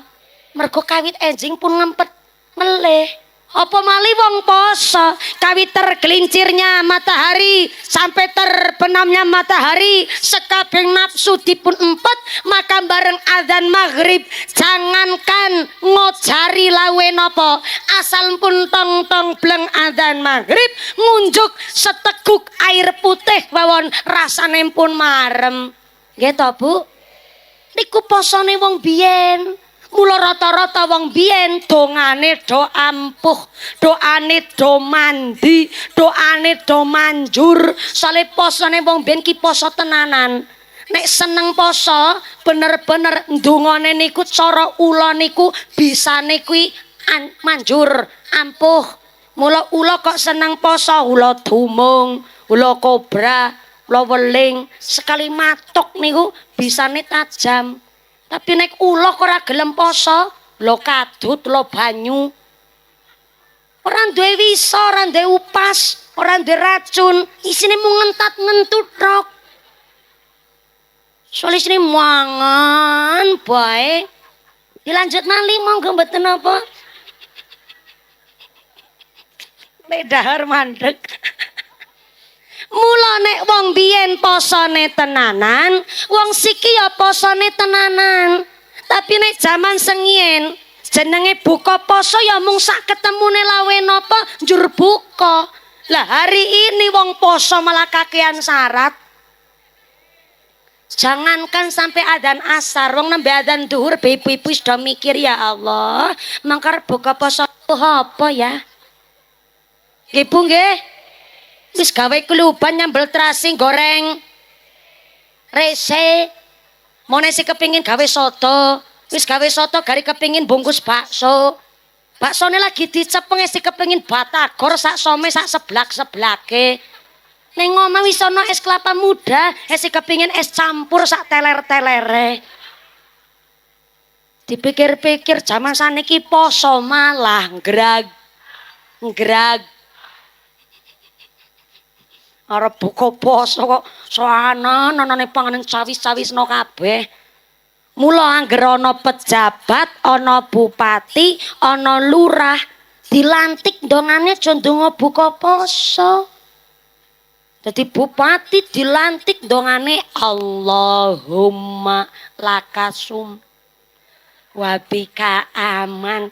Speaker 1: Mergo kawit enjing pun ngempet ngelih. Apa mali wong poso kawit tergelincirnya matahari sampai terbenamnya matahari sekabeng nafsu dipun empet, maka bareng adzan maghrib jangankan ngojari lawe nopo, asal pun tong-tong bleng adzan maghrib ngunjuk seteguk air putih bawon rasane pun marem. Nggih to Bu? Niku posone wong biyen. Mula rata-rata wong biyen dongane do ampuh, doane do mandi, doane do manjur. Soale posone wong biyen ki poso tenanan. Nek seneng poso, bener-bener ndongane niku cara ula niku bisane kuwi manjur, ampuh. Mula ula kok seneng poso, ula dumung, ula kobra, ula weling, sekali matok niku bisane tajam. Tapi nek ula kok ora gelem poso, lo kadut, lo banyu. Ora duwe wisa, ora duwe upas, ora duwe racun, isine mung ngentat-ngentut tok. Soale isine mangan bae. Dilanjut malih monggo mboten apa. Lek dahar mandeg. Mula nek wong biyen posone tenanan, wong siki ya posone tenanan. Tapi nek jaman sengien jenenge buka poso ya mung sak ketemune lawe napa njur buka. Lah hari ini wong poso malah kakean syarat. Jangankan sampai adzan asar, wong nembe adzan duhur ibu-ibu sudah mikir ya Allah, mangkar buka poso apa ya? Nggih Bu nggih. Wis gawe keluban nyambel terasi goreng rese. Mone si kepingin gawe soto, wis gawe soto gari kepingin bungkus bakso. Baksone lagi dicepeng si kepingin batagor sak some sak seblak-seblake. Ning omah wis ana es kelapa muda, si kepingin es campur sak teler-telere. Dipikir-pikir zaman saniki poso malah ngrag. Arep buka poso kok soanan anane panganan cawis-cawisno kabeh. Mula angger ana pejabat, ana bupati, ana lurah dilantik dongane aja ndonga buka poso. Dadi bupati dilantik dongane Allahumma lakasum wabika aman.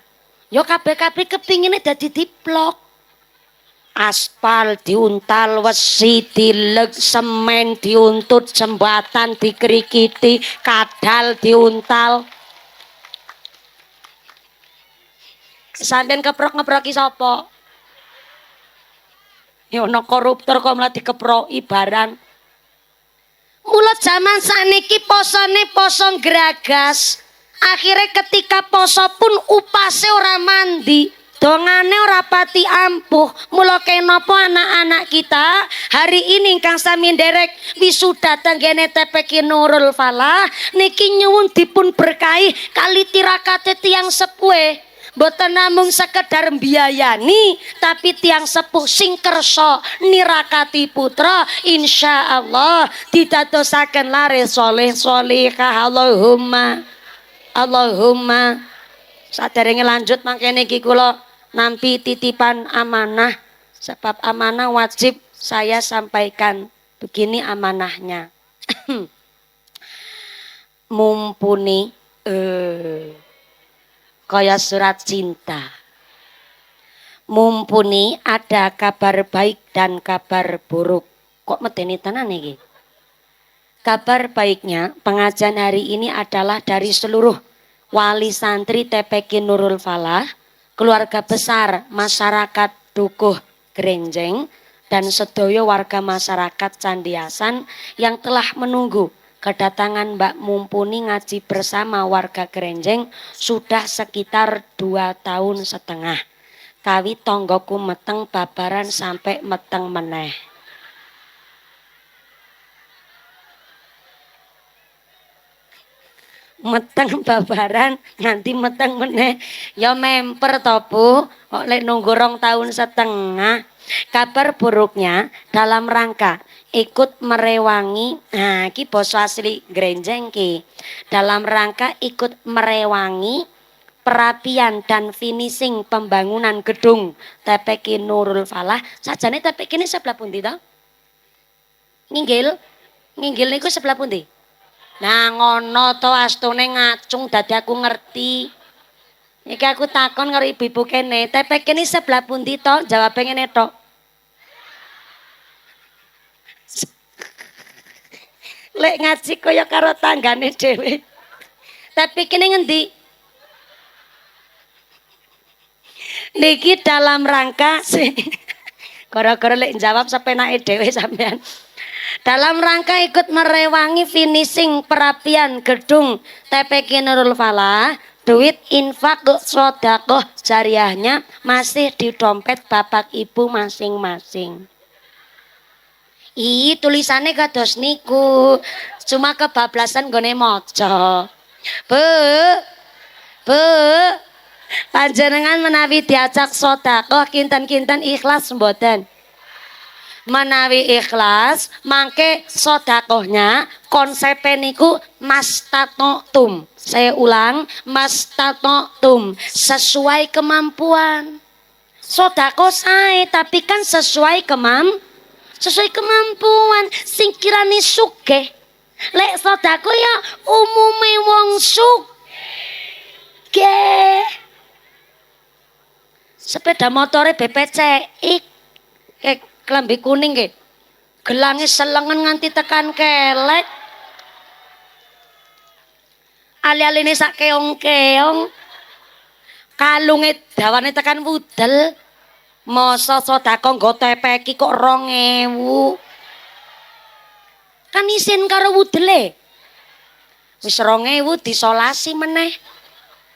Speaker 1: Yo kabeh-kabeh kepingine dadi diplok. Aspal diuntal, wesi dileg, semen diuntut, jembatan dikrikiti, kadal diuntal. Sampeyan keprok-ngeproki sapa? Ya ana koruptor kok malah dikeproki barang. Mula zaman saniki posone poso gragas. Akhirnya ketika poso pun upase ora mandi. Dongane ora pati ampuh. Mula kenapa anak-anak kita hari ini ingkang sami nderek wisuda tenggene TPQ Nurul Falah niki nyuwun dipun berkahi kali tirakate tiyang sepuh. Mboten namung sekedar mbiayani tapi tiang sepuh sing kersa nirakati putra insyaallah didadosaken laris soleh solihah. Allahumma saderenge lanjut mangkene iki kula nampi titipan amanah, sebab amanah wajib saya sampaikan. Begini amanahnya. Mumpuni kaya surat cinta. Mumpuni ada kabar baik dan kabar buruk. Kok medeni tenan iki? Kabar baiknya pengajian hari ini adalah dari seluruh wali santri TPQ Nurul Falah, keluarga besar masyarakat Dukuh Grenjeng dan sedaya warga masyarakat Candiasan yang telah menunggu kedatangan Mbak Mumpuni ngaji bersama warga Grenjeng sudah sekitar 2,5 tahun. Kawi tonggoku meteng babaran sampai meteng meneh. Meteng babaran nganti meteng meneh ya memper to Bu, kok lek nunggu 2,5 tahun. Kabar buruknya dalam rangka ikut merewangi, nah iki basa asli Grenjeng ki, dalam rangka ikut merewangi perapian dan finishing pembangunan gedung TPQ Nurul Falah. Sajane TPQ ini sebelah pundi to? Nginggil niku sebelah pundi? Nah ngono to astune ngacung dadi aku ngerti. Iki aku takon karo ibu-ibu kene, TPQ ini sebelah pundi to? Jawab ngene tok. Lek ngaji kaya karo tanggane dhewe. TPQ ini ngendi? Niki dalam rangka sih. Gara-gara lek jawab sepenake dhewe sampean. Dalam rangka ikut merewangi finishing perapian gedung TPQ Nurul Falah, duit infak sedekah jariahnya masih di dompet bapak ibu masing-masing. Tulisannya kados niku, cuma kebablasan gone maca. Bu, panjenengan menawi diajak sedekah kinten-kinten ikhlas mboten? Menawi ikhlas mangke sedekahnya konsepnya niku mastatotum. Saya ulang, mastatotum, sesuai kemampuan. Sedekah sae tapi kan sesuai kemampuan. Sing kirani sugih lek sedekah ya umume wong sugih. Sepeda motore BPCX klambi kuning nggih. Gelange selengen nganti tekan kelek. Ali-aline sak keong-keong. Kalunge dawane tekan wudel. Masa sedekah nggo tepeki kok 2000. Kan isin karo wudele. Wis 2000 disolasi meneh.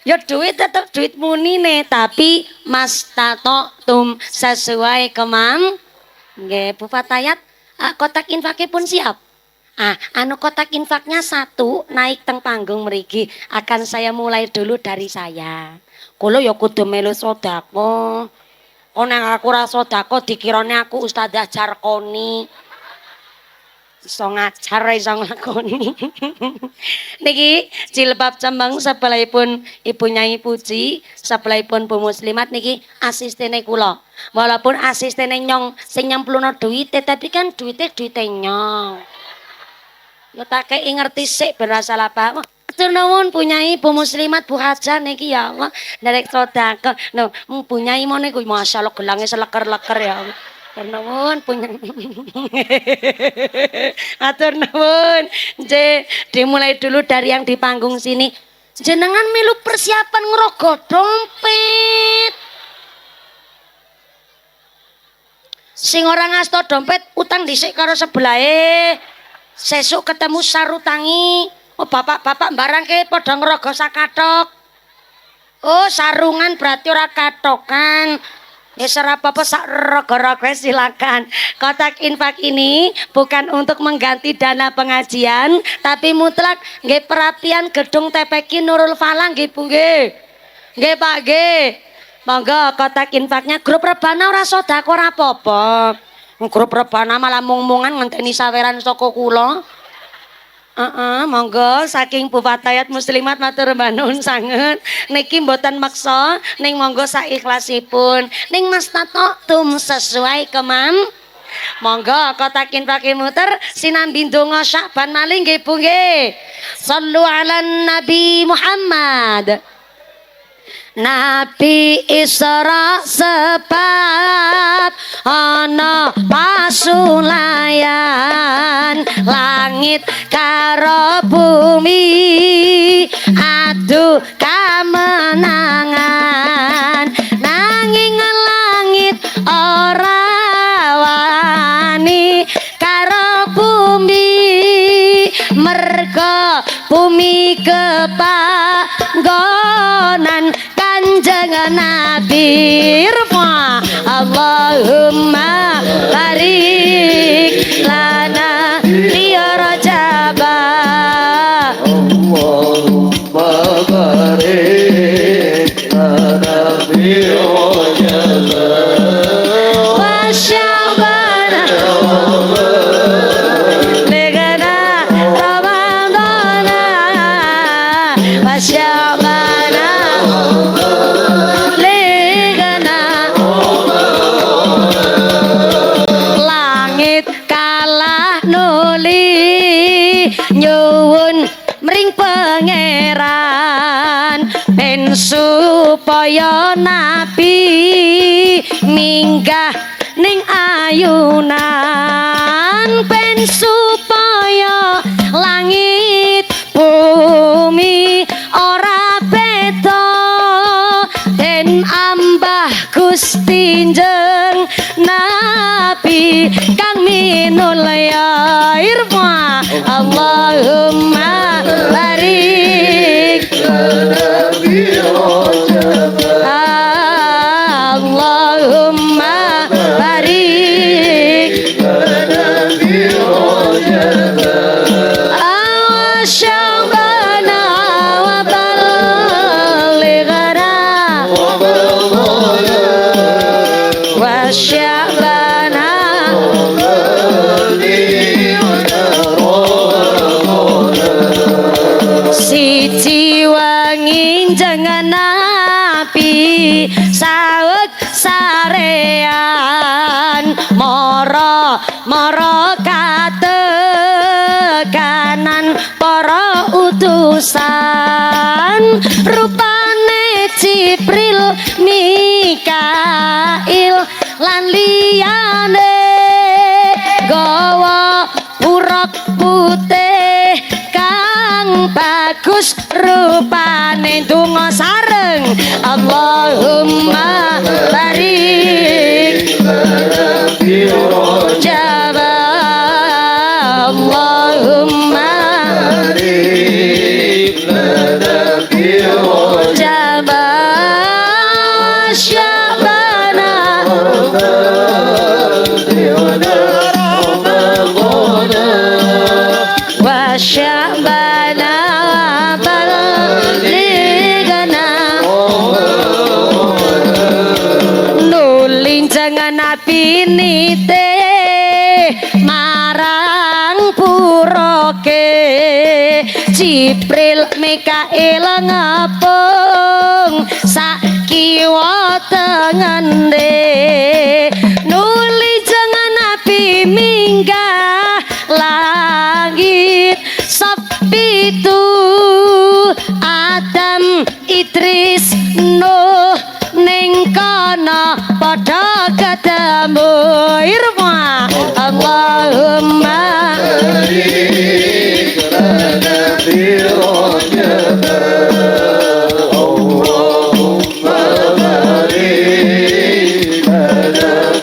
Speaker 1: Ya duit tetep duit munine, tapi mas tato tum sesuai kemam. Nggih, Bu Fatayat, kotak infaknya pun siap. Anu kotak infaknya 1 naik teng panggung mriki. Akan saya mulai dulu dari saya. Kulo ya kudu melu sedekah. Nang aku ra sedekah dikirane aku Ustazah Jarkoni. Iso ngajar iso nglakoni. Niki jilbab cemeng sebelahipun Ibu Nyai Puji, sebelahipun Bu Muslimat niki asistene kula. Walaupun asistene nyong sing nyempluno duite, tapi kan duite nyong. Yo tak kei ngerti sik ben ra salah paham. Matur nuwun Bu Nyai, Bu Muslimat, Bu Haja niki ya Allah, nderek sedekah. No, Bu Nyai mone kuwi masyaallah gelange seleker-leker ya Allah. Matur nuwun punya. Matur nuwun. Dimulai dulu dari yang di panggung sini. Jenengan melu persiapan ngerogoh dompet. Sing ora ngasto dompet utang dhisik karo sebelahe. Sesuk ketemu sarutangi. Oh bapak-bapak barangke padha ngerogoh sakathok. Oh sarungan berarti ora katokan. Ya serap apa sak rogo-rogo silakan. Kotak infak ini bukan untuk mengganti dana pengajian, tapi mutlak nggih perapian gedung TPQ Nurul Falah nggih Bu nggih. Nggih Pak nggih. Monggo kotak infaknya grup rebana ora sedekah ora apa-apa. Grup rebana malah mung-mungan ngenteni saweran saka kula. Monggo saking Bu Fatayat Muslimat matur nuwun sanget. Niki mboten maksa, ning monggo saikhlasipun. Ning Mas Tato tum sesuai kemam. Monggo kotakin pakai muter sinambi donga Syakban malih nggih Bu nggih. Shallu ala Nabi Muhammad. Nabi Isra sebab ana pasulayan langit karo bumi adu kamenangan nanging langit ora wani karo bumi merga bumi kepanggonan Kanjeng Nabi Irfa Allahumma barik lana fi Rajaba
Speaker 2: Allahumma barik lana fi Rajaba
Speaker 1: wa Sya'bana legana Ramadana wa Sya'bana nyuwun mring pangeran ben supaya nabi minggah ning ayunan ben supaya langit bumi ora beda den ambah Gusti njeng nabi kang minul ya irfa Allahumma barik Allahumma barik Sya'bana wa balighana wa Sya'bana siji wangi jangan nabi saut sarean moro katekanan para utusan rupane Jibril Mikail lan liyane gawa urak putih kang bagus rupane donga sareng Allahumma barik jaba Allahumma jaba syabana wa syabana baligana nulin jangan nabi nite marang puroke Jibril Mikail ngapung sakiwa tengende nuli jangan nabi minggah langit sepitu Adam Idris Nuh ning kana padha ketemu irma Allahumma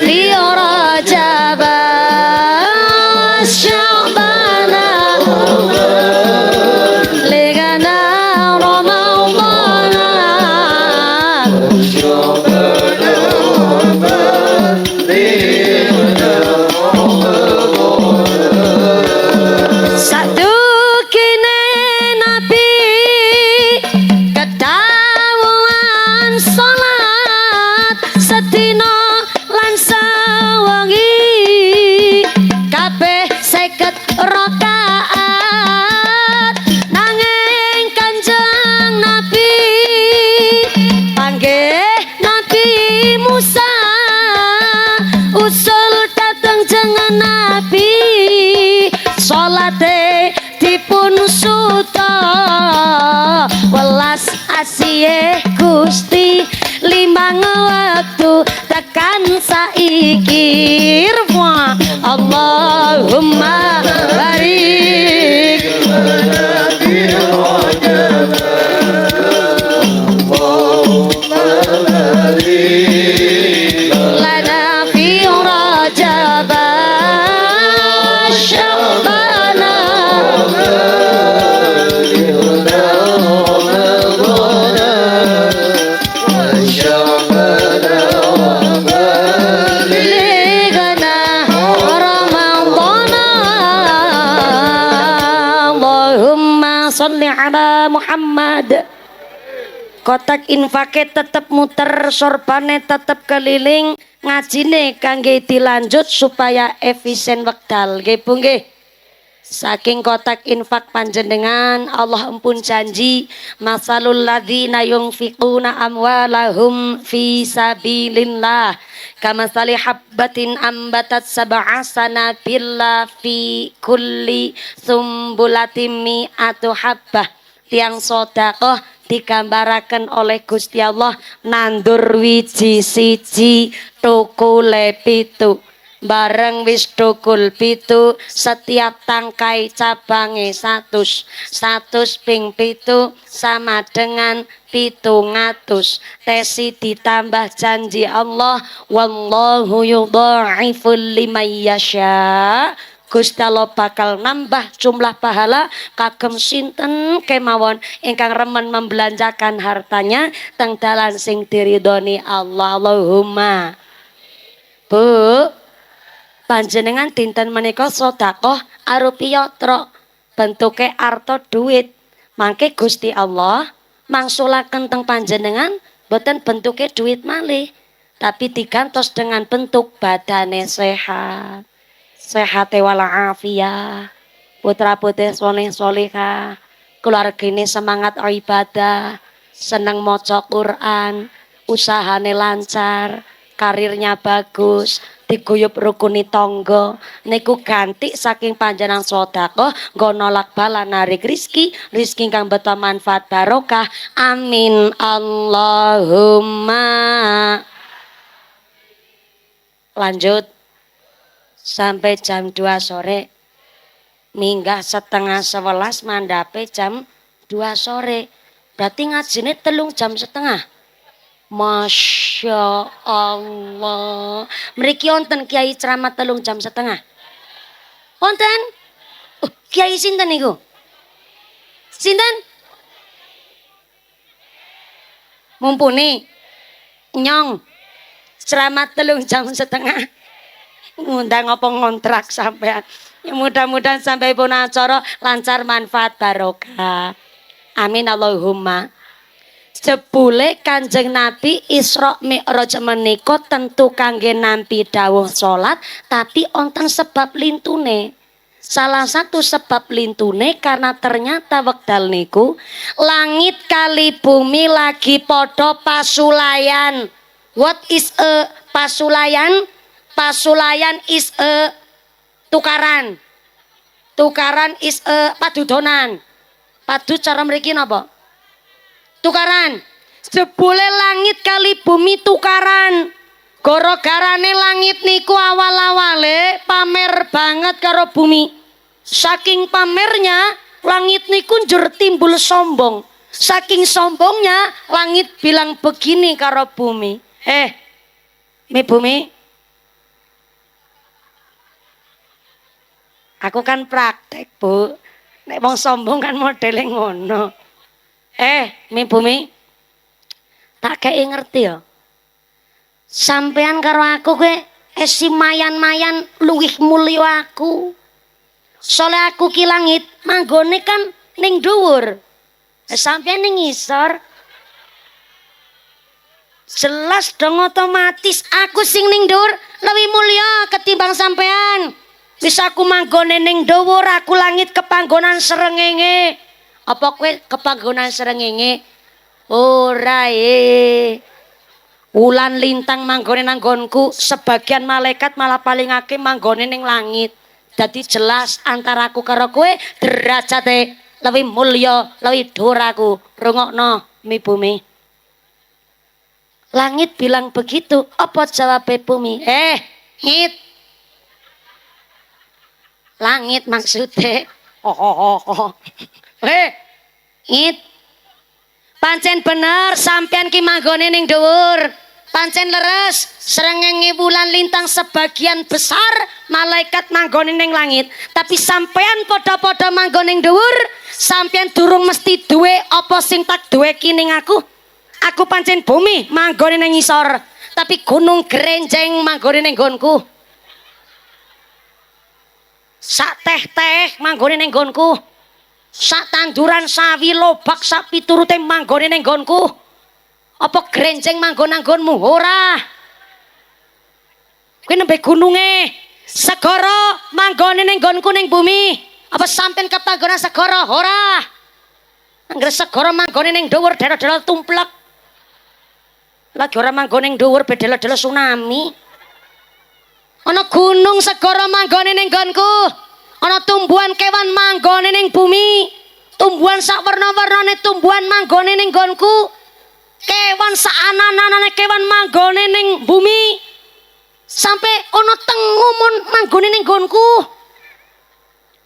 Speaker 1: fi Rajab Sya'bana ligana Ramadana satu kini nabi kedawuhan salat sedina lan sawengi kabeh 50 rakaat nanging kanjeng nabi panggih nabi Musa usul dateng jeneng nabi salate dipun suta welas asihe Gusti 5 waktu tekan saiki irfa Allahumma barik lana fi Rajab Sya'bana ligana Ramadana Allahumma sholli ala Muhammad. Kotak infake tetep muter, sorbane tetep keliling, ngajine kangge dilanjut supaya efisien wekdal. Nggih Bu nggih. Saking kotak infak panjenengan Allah ampun janji masalul ladzina yunfiquna amwalahum fi sabilillah kamasali habbatin ambatat sab'a sanabila fi kulli sumbulatin mi'atu habbah. Tiang sedekah digambaraken oleh Gusti Allah nandur wiji siji tukule 7 bareng wis tukul 7 setiap tangkai cabange 100 ping 7 sama dengan 700 tesi ditambah janji Allah wallahu yudha'iful liman yasha. Gusti Allah bakal nambah jumlah pahala kagem sinten kemawon ingkang remen membelanjakan hartanya teng dalan sing diridhoni Allah. Allahumma. Bu, panjenengan dinten menika sedekah arupi yatra bentuke arta duit. Mangke Gusti Allah mangsulaken teng panjenengan boten bentuke duit malih, tapi digantos dengan bentuk badane sehat. Sehate walafiah, putra putri soleh solehah, keluargane semangat ibadah, seneng maca Quran, usahane lancar, karirnya bagus, diguyub rukuni tangga, niku ganti saking panjenengan sedekah nggo nolak bala narik rizki kang beto manfaat barokah. Amin Allahumma. Lanjut sampai jam 2 sore, minggah setengah 11 mandape jam 2 sore. Berarti ngajine 3,5 jam. Masya Allah. Mriki wonten kiai ceramah 3,5 jam. Wonten? Kiai sinten niku? Sinten? Mumpuni. Nyong. Ceramah 3,5 jam. Ngundang apa ngontrak sampean. Ya mudah-mudahan sampai pun acara lancar manfaat barokah. Amin Allahumma. Jebule Kanjeng Nabi Isra Mi'raj menika tentu kangge nampi dawuh salat, tapi onten sebab lintune. Salah satu sebab lintune karena ternyata wekdal niku langit kali bumi lagi podo pasulayan. What is a pasulayan? Pasulayan is a tukaran. Tukaran is a padudonan. Padu cara mriki napa? Tukaran. Jebule langit kali bumi tukaran. Gara-garane langit niku awal-awale pamer banget karo bumi. Saking pamernya langit niku njur timbul sombong. Saking sombongnya langit bilang begini karo bumi. Mi bumi. Aku kan praktek, Bu. Nek wong sombong kan modele ngono. Mi bumi. Tak kei ngerti ya. Sampean karo aku kowe esi mayan-mayan luwih mulya aku. Soale aku ki langit manggone kan ning dhuwur. Sampean ning ngisor. Jelas dong otomatis aku sing ning dhuwur luwih mulya ketimbang sampean. Wis aku manggone ning dhuwur, aku langit kepanggonan srengenge. Apa kowe kepanggonan srengenge? Ora Wulan lintang manggone nang nggonku, sebagian malaikat malah palingake manggone ning langit. Dadi jelas antara aku karo kowe derajate luwih mulya, luwih dhuwur aku. Rungokno mi bumi. Langit bilang begitu, apa jawabe bumi? Ngit. Langit maksudnya. Ngit. Pancen bener sampean ki manggone ning dhuwur. Pancen leres srengenge wulan lintang sebagian besar malaikat manggone ning langit. Tapi sampean padha-padha manggone ning dhuwur, sampean durung mesti duwe apa sing tak duwe ki ning aku. Aku pancen bumi manggone ning ngisor, tapi gunung grenjeng manggone ning nggonku. Sak teh-teh manggone ning nggonku. Sak tanduran sawi lobak sak piturute manggone ning nggonku. Apa grenjeng manggon nang nggonmu? Ora. Kuwi nembe gununge. Segara manggone ning nggonku ning bumi. Apa sampean kepanggonan segara? Ora. Anggere segara manggone ning dhuwur delo-delo tumplek. Lagi ora manggone ning dhuwur bedelo-delo tsunami. Ana gunung segara manggone ning nggonku. Ana tumbuhan kewan manggone ning bumi. Tumbuhan sak warna-warnane tumbuhan manggone ning nggonku. Kewan saana-anane kewan manggone ning bumi. Sampai ana tengu mun manggone ning nggonku.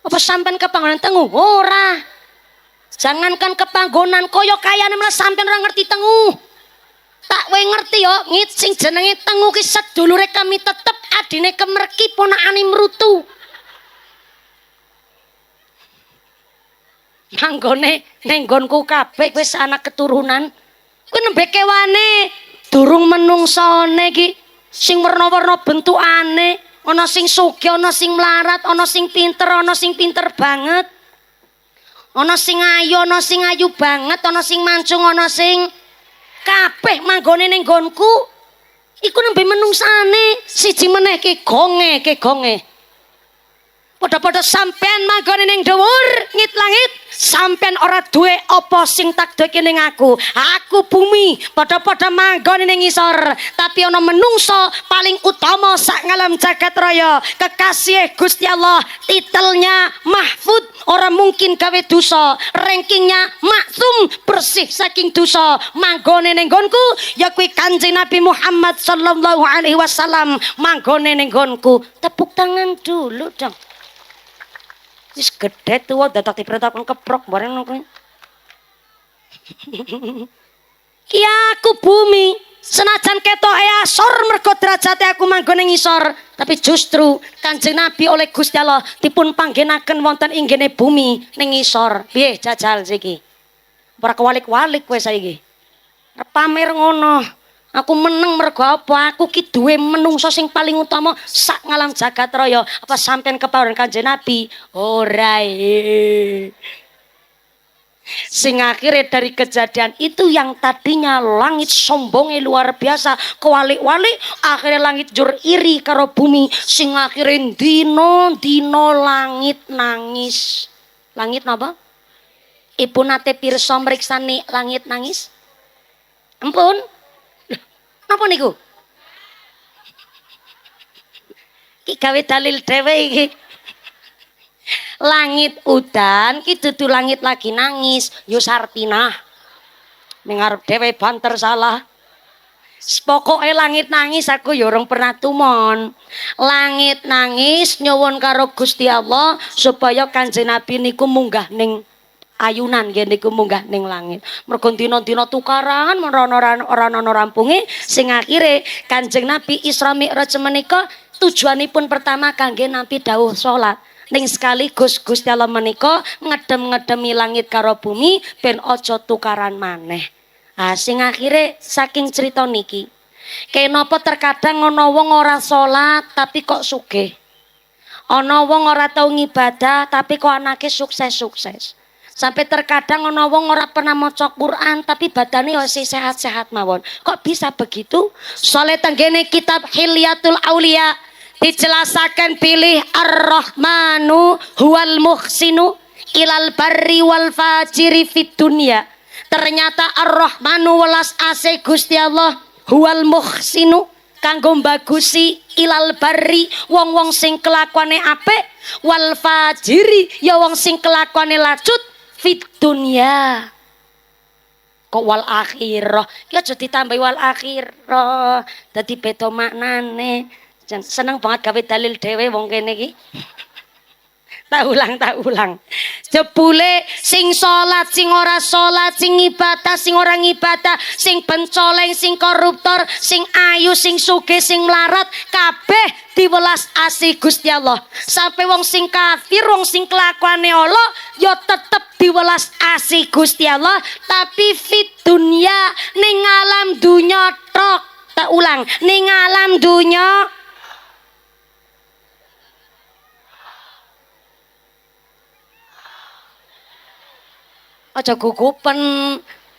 Speaker 1: Apa sampean kepanggonan tengu? Ora. Jangankan kepanggonan kaya kayane malah sampean ora ngerti tengu. Tak wae ngerti yo ngit sing jenenge tengu ki sedulure kami tetep adine kemerki ponakane mrutu. Manggone ning nggonku kabeh wis anak keturunan. Kuwi nembe kewane durung menungsone iki sing werna-werna bentukane, ana sing sugih, ana sing mlarat, ana sing pinter banget. Ana sing ayu banget, ana sing mancung, ana sing kabeh manggone ning nggonku. Iku nembe menungsane, siji meneh ki gonge. Padha-padha sampean manggone ning dhuwur ngit langit, sampean ora duwe apa sing tak duweke ning aku. Aku bumi, padha-padha manggone ning ngisor, tapi ana menungso paling utama sak ngalam jagat raya, kekasih Gusti Allah, titelnya mahfud, ora mungkin gawe dosa, rankingnya maksum, bersih saking dosa. Manggone ning nggonku ya kuwi Kanjeng Nabi Muhammad sallallahu alaihi wasallam manggone ning nggonku. Tepuk tangan dulu dong. Wis gedhe tuwa dadak diperintahkan keprok bareng kuwi. Ki aku bumi. Senajan ketoke asor mergo derajate aku manggon ing ngisor, tapi justru Kanjeng Nabi oleh Gusti Allah dipun panggenaken wonten inggene bumi ning ngisor. Piye jajal siki? Ora kewalik-walik kowe saiki. Arep pamer ngono. Aku meneng mergo apa? Aku ki duwe menungso sing paling utama sak ngalam jagat raya. Apa sampean kepawon Kanjeng Nabi? Ora. Sing akhirnya dari kejadian itu yang tadinya langit sombongnya luar biasa kewalik-walik akhirnya langit jur iri karo bumi sing akhirnya dino langit nangis. Langit napa? Ibu nate pirsa mriksani langit nangis? Ampun. Napa niku? Ki gawe dalil dhewe iki. Langit udan ki dudu langit lagi nangis yo Sartina ning arep dhewe banter salah. Pokoke langit nangis aku yo urung pernah tumon. Langit nangis nyuwun karo Gusti Allah supaya Kanjeng Nabi niku munggah ning ayunan nggih niku munggah ning langit. Mergo dina-dina tukaran ora ana rampunge sing akhire Kanjeng Nabi Isra Mi'raj menika tujuanipun pertama kangge nampi dawuh salat. Ning sekaligus Gusti Allah menika ngedem-ngedemi langit karo bumi ben aja tukaran maneh. Sing akhire saking cerita niki. Kenapa terkadang ana wong ora salat tapi kok sugih. Ana wong ora tau ngibadah tapi kok anake sukses-sukses. Sampai terkadang ana wong ora pernah maca Quran tapi badane masih sehat-sehat mawon. Kok bisa begitu? Soale tenggene kitab Hilyatul Auliya dijelasakan pilih Ar-Rahmanu huwal muhsinu ilal barri wal fajiri fid dunya. Ternyata Ar-Rahmanu welas ase Gusti Allah huwal muhsinu kanggo bagusi ilal barri wong-wong sing kelakuane apik wal fajiri ya wong sing kelakuane lacut fid dunya. Kok wal akhirah ya aja ditambahi wal akhirah dadi beda maknane. Seneng banget gawe dalil dhewe wong kene iki. Tak ulang. Jebule sing salat, sing ora salat, sing ibadah, sing ora ngibadah, sing pencoleng, sing koruptor, sing ayu, sing sugih, sing melarat, kabeh diwelas asih Gusti Allah. Sampai wong sing kafir, wong sing kelakuane ala ya tetep diwelas asih Gusti Allah, tapi fit dunya ning alam dunya tok. Tak ulang, ning alam dunya aja gugupen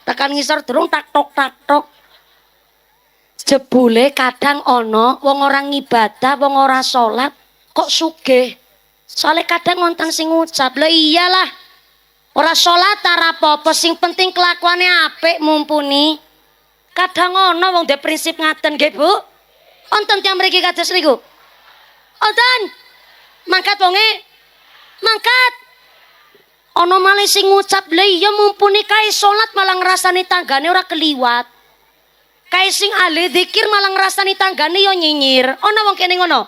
Speaker 1: tekan ngisor durung tak tok. Jebule kadang ana wong ora ngibadah, wong ora salat kok sugih. Soale kadang wonten sing ngucap, "Lha iyalah. Ora salat ora apa-apa, sing penting kelakuane apik mumpuni." Kadang ana wong ndek prinsip ngaten nggih, Bu. Wonten tiyang mriki kados niku. Wonten. Mangkat wonge. Mangkat. Ana malih sing ngucap, "Lha iya mumpuni kae salat malah ngrasani tanggane ora keliwat." Kae sing ahli zikir malah ngrasani tanggane ya nyinyir. Ana wong kene ngono.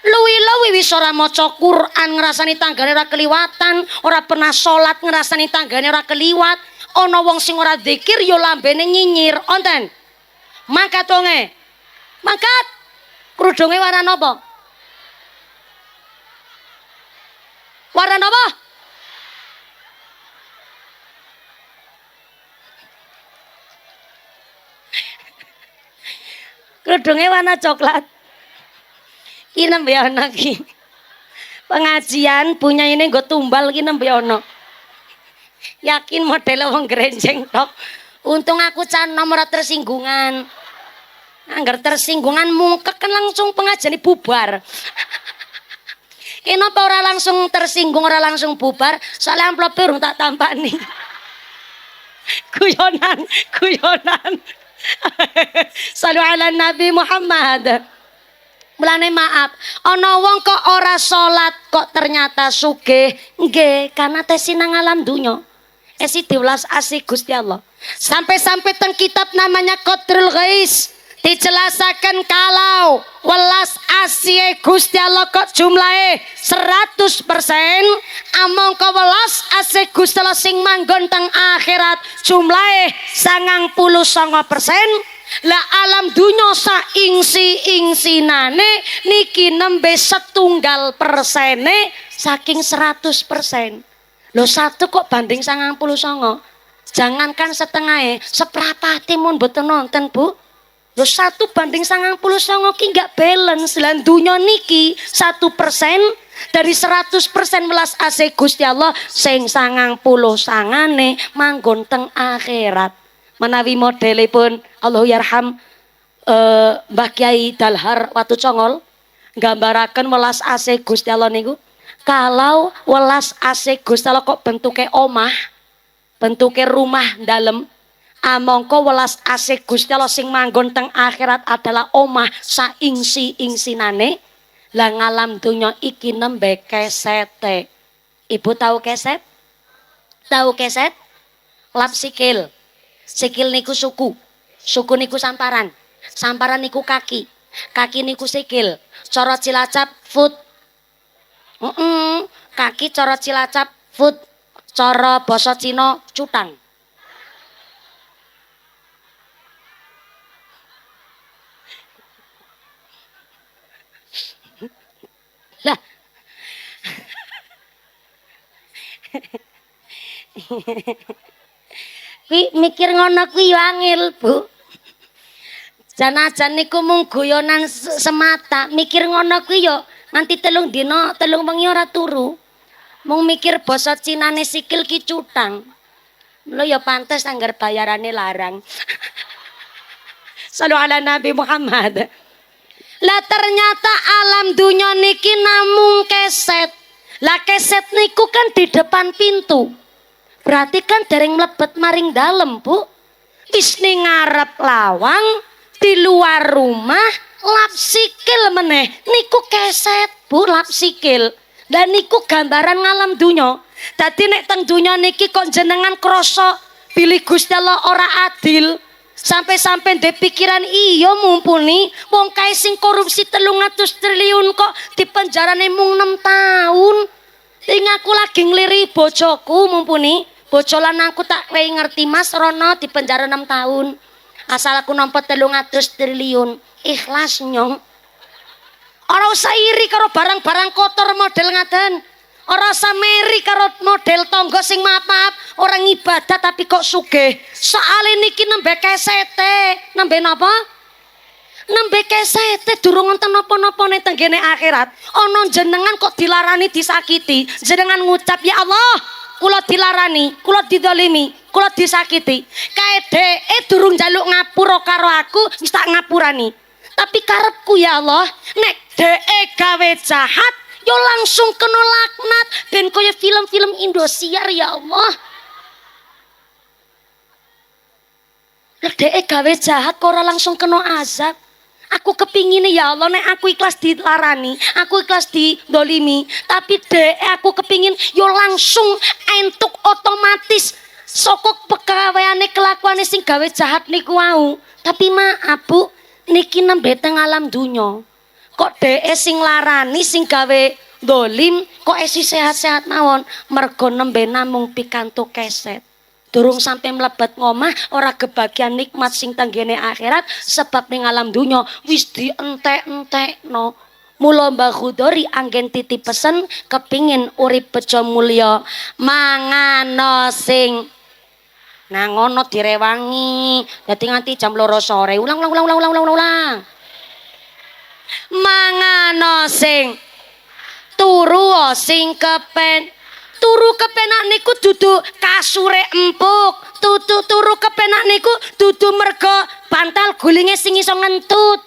Speaker 1: Luwi-luwi wis ora maca Quran ngrasani tanggane ora keliwatan, ora pernah salat ngrasani tanggane ora keliwat. Ana wong sing ora zikir ya lambene nyinyir. Wonten. Mangkat wonge. Mangkat. Krudunge warna napa? Warna napa? Kerudungnya warna coklat. Ki nembe ana ki. Pengajian punya ini nggo tumbal ki nembe ana. Yakin model wong grenjeng tok. Untung aku can nomor tersinggungan. Angger tersinggungan mungkek kan langsung pengajian bubar. Kenapa ora langsung tersinggung, ora langsung bubar? Soalnya amplop urung tak tampani. Guyonan. Salu ala Nabi Muhammad. Mulane maaf, ana wong kok ora salat kok ternyata sugih. Nggih, karena tesi nang alam dunya. Esi diwelas asih Gusti Allah. Sampai-sampai teng kitab namanya Qadrul Ghais dijelasakan kalau welas kekasih Gusti Allah kok jumlahe 100%, among ka welas asih Gusti Allah sing manggon teng akhirat jumlahe 99%. Lah alam dunya saingsi-ingsinane niki nembe 1% saking 100%. Lho 1 kok banding 99. Jangankan setengahnya, seprapati mun mboten nonton, Bu. Lho 1 banding 99 ki gak balance. Lan dunya niki 1% dari 100% welas asih Gusti Allah sing 99-ane manggon teng akhirat. Menawi modelipun Allah yarham Mbah Kyai Dalhar Watu Congol nggambaraken welas asih Gusti Allah niku. Kalau welas asih Gusti Allah kok bentuke omah, bentuke rumah dalem, amangka welas asih Gusti Allah sing manggon teng akhirat adalah omah saingsi-ingsinane. Lah ngalam donya iki nembe kesete. Ibu tahu keset? Tahu keset? Lap sikil. Sikil niku suku. Suku niku samparan. Samparan niku kaki. Kaki niku sikil. Cara Cilacap foot. Kaki cara Cilacap foot. Cara basa Cina cutang. Lah. Mikir ngono kuwi angel, Bu. Jan-jan niku mung guyonan semata. Mikir ngono kuwi yo nganti 3 dina 3 wengi ora turu. Mung mikir basa Cinane sikil ki cutang. Lho ya pantes anggar bayarane larang. Sallu ala Nabi Muhammad. Lah ternyata alam dunia niki namung keset. Lah keset niku kan di depan pintu. Berarti kan dereng mlebet maring dalem, Bu. Wis ning ngarep lawang, di luar rumah lap sikil meneh. Niku keset, Bu, lap sikil. Dan niku gambaran ngalam dunya. Dadi nek teng dunya niki kok jenengan krasa pilih Gusti Allah ora adil. Sampai-sampai ndek pikiran iya mumpuni wong kae sing korupsi 300 triliun kok dipenjarane mung 6 tahun. Ing aku lagi ngliri bojoku mumpuni. Bojo lanangku tak wei ngerti Mas Rono dipenjara 6 tahun. Asal aku nampa 300 triliun. Ikhlas nyong. Ora usah iri karo barang-barang kotor model ngaten. Ora usah meri karo model tangga sing maaf-maaf orang ibadah tapi kok sugih. Soale niki nembe kesete. Nembe napa? Nembe kesete durung wonten napa-napane teng kene akhirat. Ana jenengan kok dilarani disakiti. Jenengan ngucap, "Ya Allah, kula dilarani, kula didolimi, kula disakiti." Kae dheke durung njaluk ngapura karo aku, wis tak ngapurani. Tapi karepku ya Allah, nek dheke gawe jahat, yo langsung kena laknat ben kaya film-film Indosiar ya Allah. Nek dheke gawe jahat kok ora langsung kena azab. Aku kepingine ya Allah nek aku ikhlas dilarani, aku ikhlas didolimi, tapi dheke aku kepingin yo langsung entuk otomatis sokok pekaweane kelakuane sing gawe jahat niku wau. Tapi maaf Bu, niki nembe teng alam dunya. Kok dheke sing larani sing gawe dolim kok esi sehat-sehat mawon mergo nembe namung pikantuk keset. Durung sampai mlebet ngomah ora kebagian nikmat sing tenggene akhirat sebab ning alam dunya wis dientek-entekno. Mula Mbah Khudori anggen titip pesen kepingin urip bejo mulya mangano sing nah ngono direwangi dadi nganti jam 2 sore. Ulang. Mangano sing turu sing turu kepenak niku dudu kasure empuk. Turu kepenak niku dudu mergo bantal gulinge sing iso ngentut.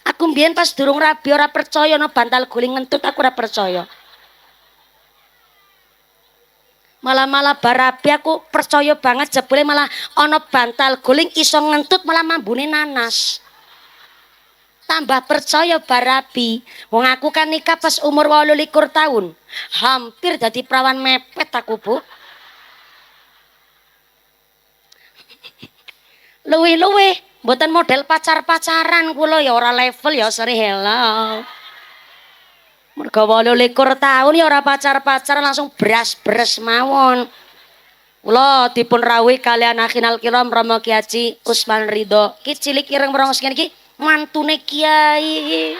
Speaker 1: Aku mbiyen pas durung rabi ora percaya ana bantal guling ngentut, aku ora percaya. Malah barabi aku percaya banget jebule malah ana bantal guling iso ngentut malah mambune nanas. Tambah percaya barabi. Wong aku kan nikah pas umur 28 tahun. Hampir jadi perawan mepet aku, Bu. Luwe-luwe Mboten model pacar-pacaran kula ya ora level ya seri hello. Mergo 28 tahun ya ora pacar-pacaran langsung bras-bres mawon. Kula dipun rawuhi kalian akhinal kiram Rama Ki Haji Usman Ridho. Ki cilik ireng merongos iki mantune kiai.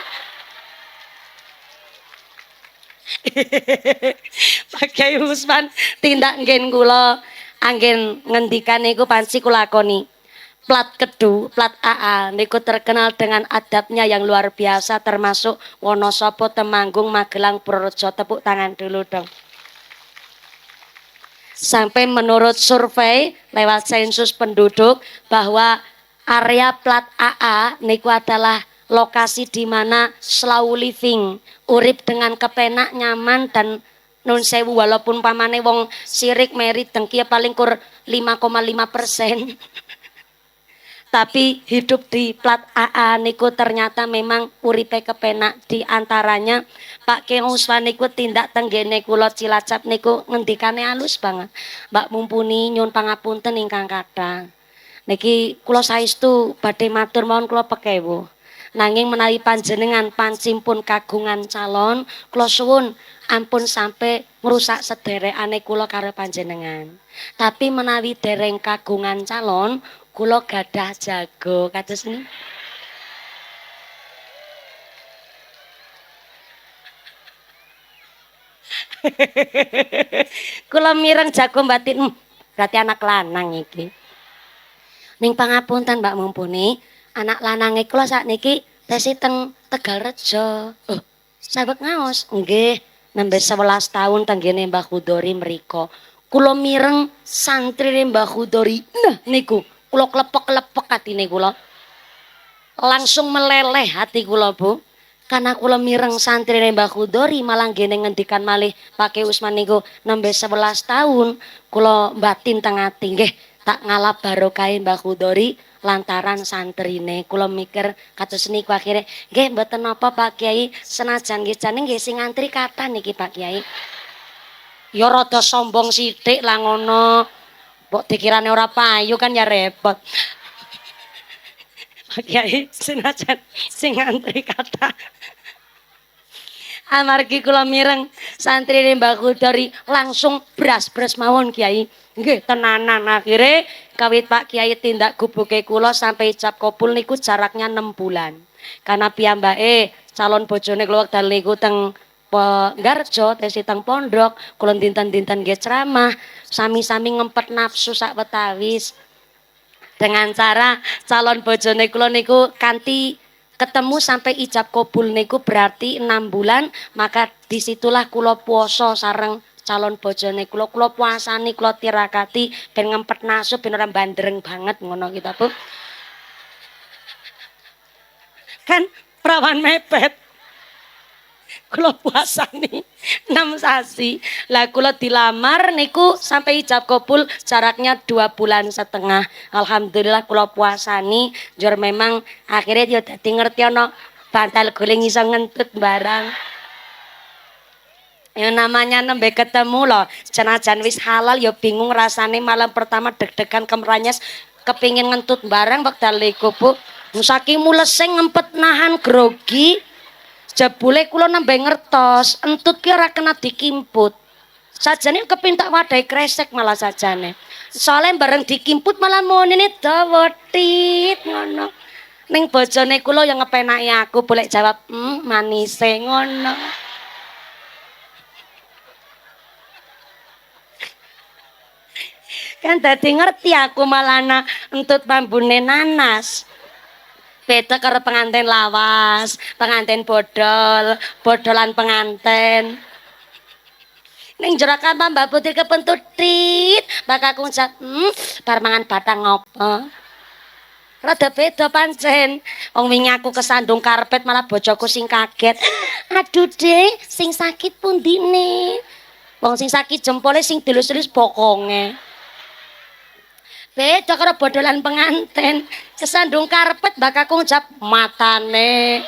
Speaker 1: Pak Kiai Usman tindak nggen kula anggen ngendikan niku panci kula lakoni. Plat Kedu, plat AA niku terkenal dengan adabnya yang luar biasa termasuk Wonosobo, Temanggung, Magelang, Purworejo. Tepuk tangan dulu dong. Sampai menurut survei lewat sensus penduduk bahwa area plat AA niku adalah lokasi di mana slow living, urip dengan kepenak, nyaman dan nun sewu walaupun pamane wong sirik merit dengki paling kur 5,5%. Tapi hidup di plat AA niku ternyata memang uripe kepenak. Di antaranya Pak Kiai Usman niku tindak tenggene kula Cilacap niku ngendikane halus banget. Mbak Mumpuni nyun pangapunten ingkang kathah. Niki kula saestu badhe matur mawon kula pekewu. Nanging menawi panjenengan pancimpun kagungan calon, kula suwun ampun sampai ngrusak sederekane kula karo panjenengan. Tapi menawi dereng kagungan calon, kula gadah jago kados ini. Kula mireng jago batin, berarti anak lanang iki. Ning pangapunten Mbak Mumpuni, anak lanange kula sakniki tesi teng Tegalrejo. Oh, sabek ngaos. Nggih, nembe 11 tahun tenggene Mbah Khudori mriko. Kula mireng santrine Mbah Khudori. Nah niku kula klepek-klepek atine kula. Langsung meleleh hati kula, Bu. Karena kula mireng santrine Mbah Khudori malah gene ngendikan malih Pak Kiai Usman niku nembe 11 tahun kula batin teng ati nggih tak ngalap barokahe Mbah Khudori lantaran santrine. Kula mikir kados niku akhire nggih mboten napa Pak Kiai senajan nggih jane nggih sing ngantri kathah niki Pak Kiai. Ya rada sombong sithik lah ngono. Mbok dikirane ora payu kan ya repot. Pak Kiai senajan sing ngantri kathah. Amargi kula mireng santrine Mbah Khudori langsung bras-bras mawon Kiai. Nggih tenanan akhire kawit Pak Kiai tindak gubuke kula sampai ijab kabul niku jaraknya 6 bulan. Karena piyambake calon bojone kula wekdal niku teng Nggarjo tesi teng pondok, kula dinten-dinten nggih ceramah, sami-sami ngempet nafsu sak wetawis. Dengan cara calon bojone kula niku kanthi ketemu sampai ijab kabul niku berarti 6 bulan, maka disitulah kula puasa sareng calon bojone kula puasani kula tirakati ben ngempet nafsu ben ora bandreng banget ngono kita Bu. Kan perawan mepet. Kula puasani 6 sasi. Lah kula dilamar niku sampai ijab kabul jaraknya 2,5 bulan. Alhamdulillah kula puasani jur memang akhirnya yo dadi ngerti ana bantal guling iso ngentut barang. Ya namanya nembe ketemu loh, senajan wis halal ya bingung rasane malam pertama deg-degan kemranyes kepingin ngentut barang wekdal iku Bu. Saking mulesing ngempet nahan grogi. Jebule kula nembe ngertos, entut ki ora kena dikimput. Sajane kepintak wadai kresek malah sajane. Soale bareng dikimput malah monene dawa tit ngono. Ning bojone kula yang ngepenaki aku boleh jawab, manise ngono." Kan dadi ngerti aku malah entut bambune nanas. Beda karo pengantin lawas, pengantin bodol, bodolan pengantin. Ning jerakan Mbak Putri kepentut tit, bakal aku ngucap, bar mangan batang ngopo. Rada beda pancen. Wong wingi aku kesandung karpet malah bojoku sing kaget. Aduh Dek, sing sakit pundine. Wong sing sakit jempole sing dilus-lus bokonge. Beda karo bodolan penganten. Kesandung karpet bakal aku ngucap matane.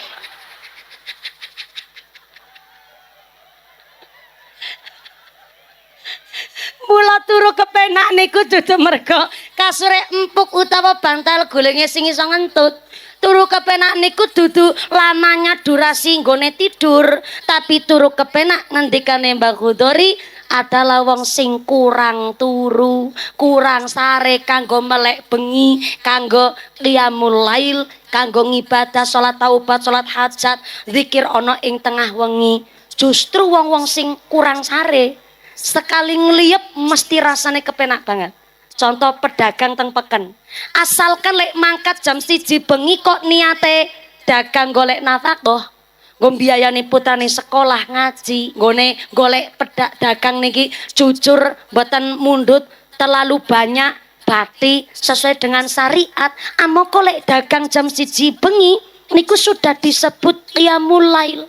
Speaker 1: Mula turu kepenak niku dudu merga kasure empuk utawa bantal gulenge sing iso ngentut. Turu kepenak niku dudu lamanya durasi nggone tidur, tapi turu kepenak ngendikane Mbah Khudori adalah wong sing kurang turu, kurang sare kanggo melek bengi, kanggo qiyamul lail, kanggo ngibadah salat taubat, salat hajat, zikir ana ing tengah wengi. Justru wong-wong sing kurang sare sekali ngliyep mesti rasane kepenak banget. Contoh pedagang teng peken. Asalkan lek mangkat jam 1 bengi kok niate dagang golek nafkah. Nggo biayane putrane sekolah ngaji, nggone golek dagang niki jujur mboten mundut terlalu banyak bati sesuai dengan syariat. Amoko lek dagang jam 1 bengi niku sudah disebut qiyamul lail.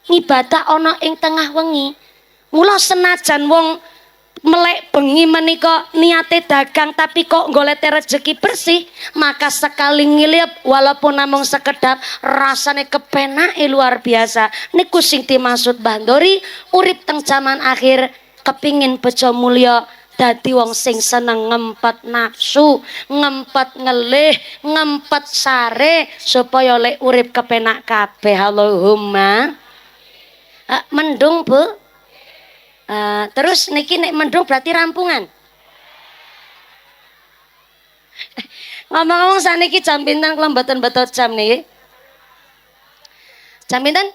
Speaker 1: Ngibadah ana ing tengah wengi. Mula senajan wong melek bengi menika niate dagang tapi kok golete rezeki bersih, maka sekali ngilip walaupun namung sekedap rasane kepenake luar biasa. Niku sing dimaksud Bandori urip teng zaman akhir kepingin bejo mulya dadi wong sing seneng ngempet nafsu, ngempet ngelih, ngempet sare supaya lek urip kepenak kabeh. Allahumma mendung Bu. Terus niki nek mendung berarti rampungan. Ngomong-ngomong saniki jam pinten kula mboten betot jam niki? Jam pinten?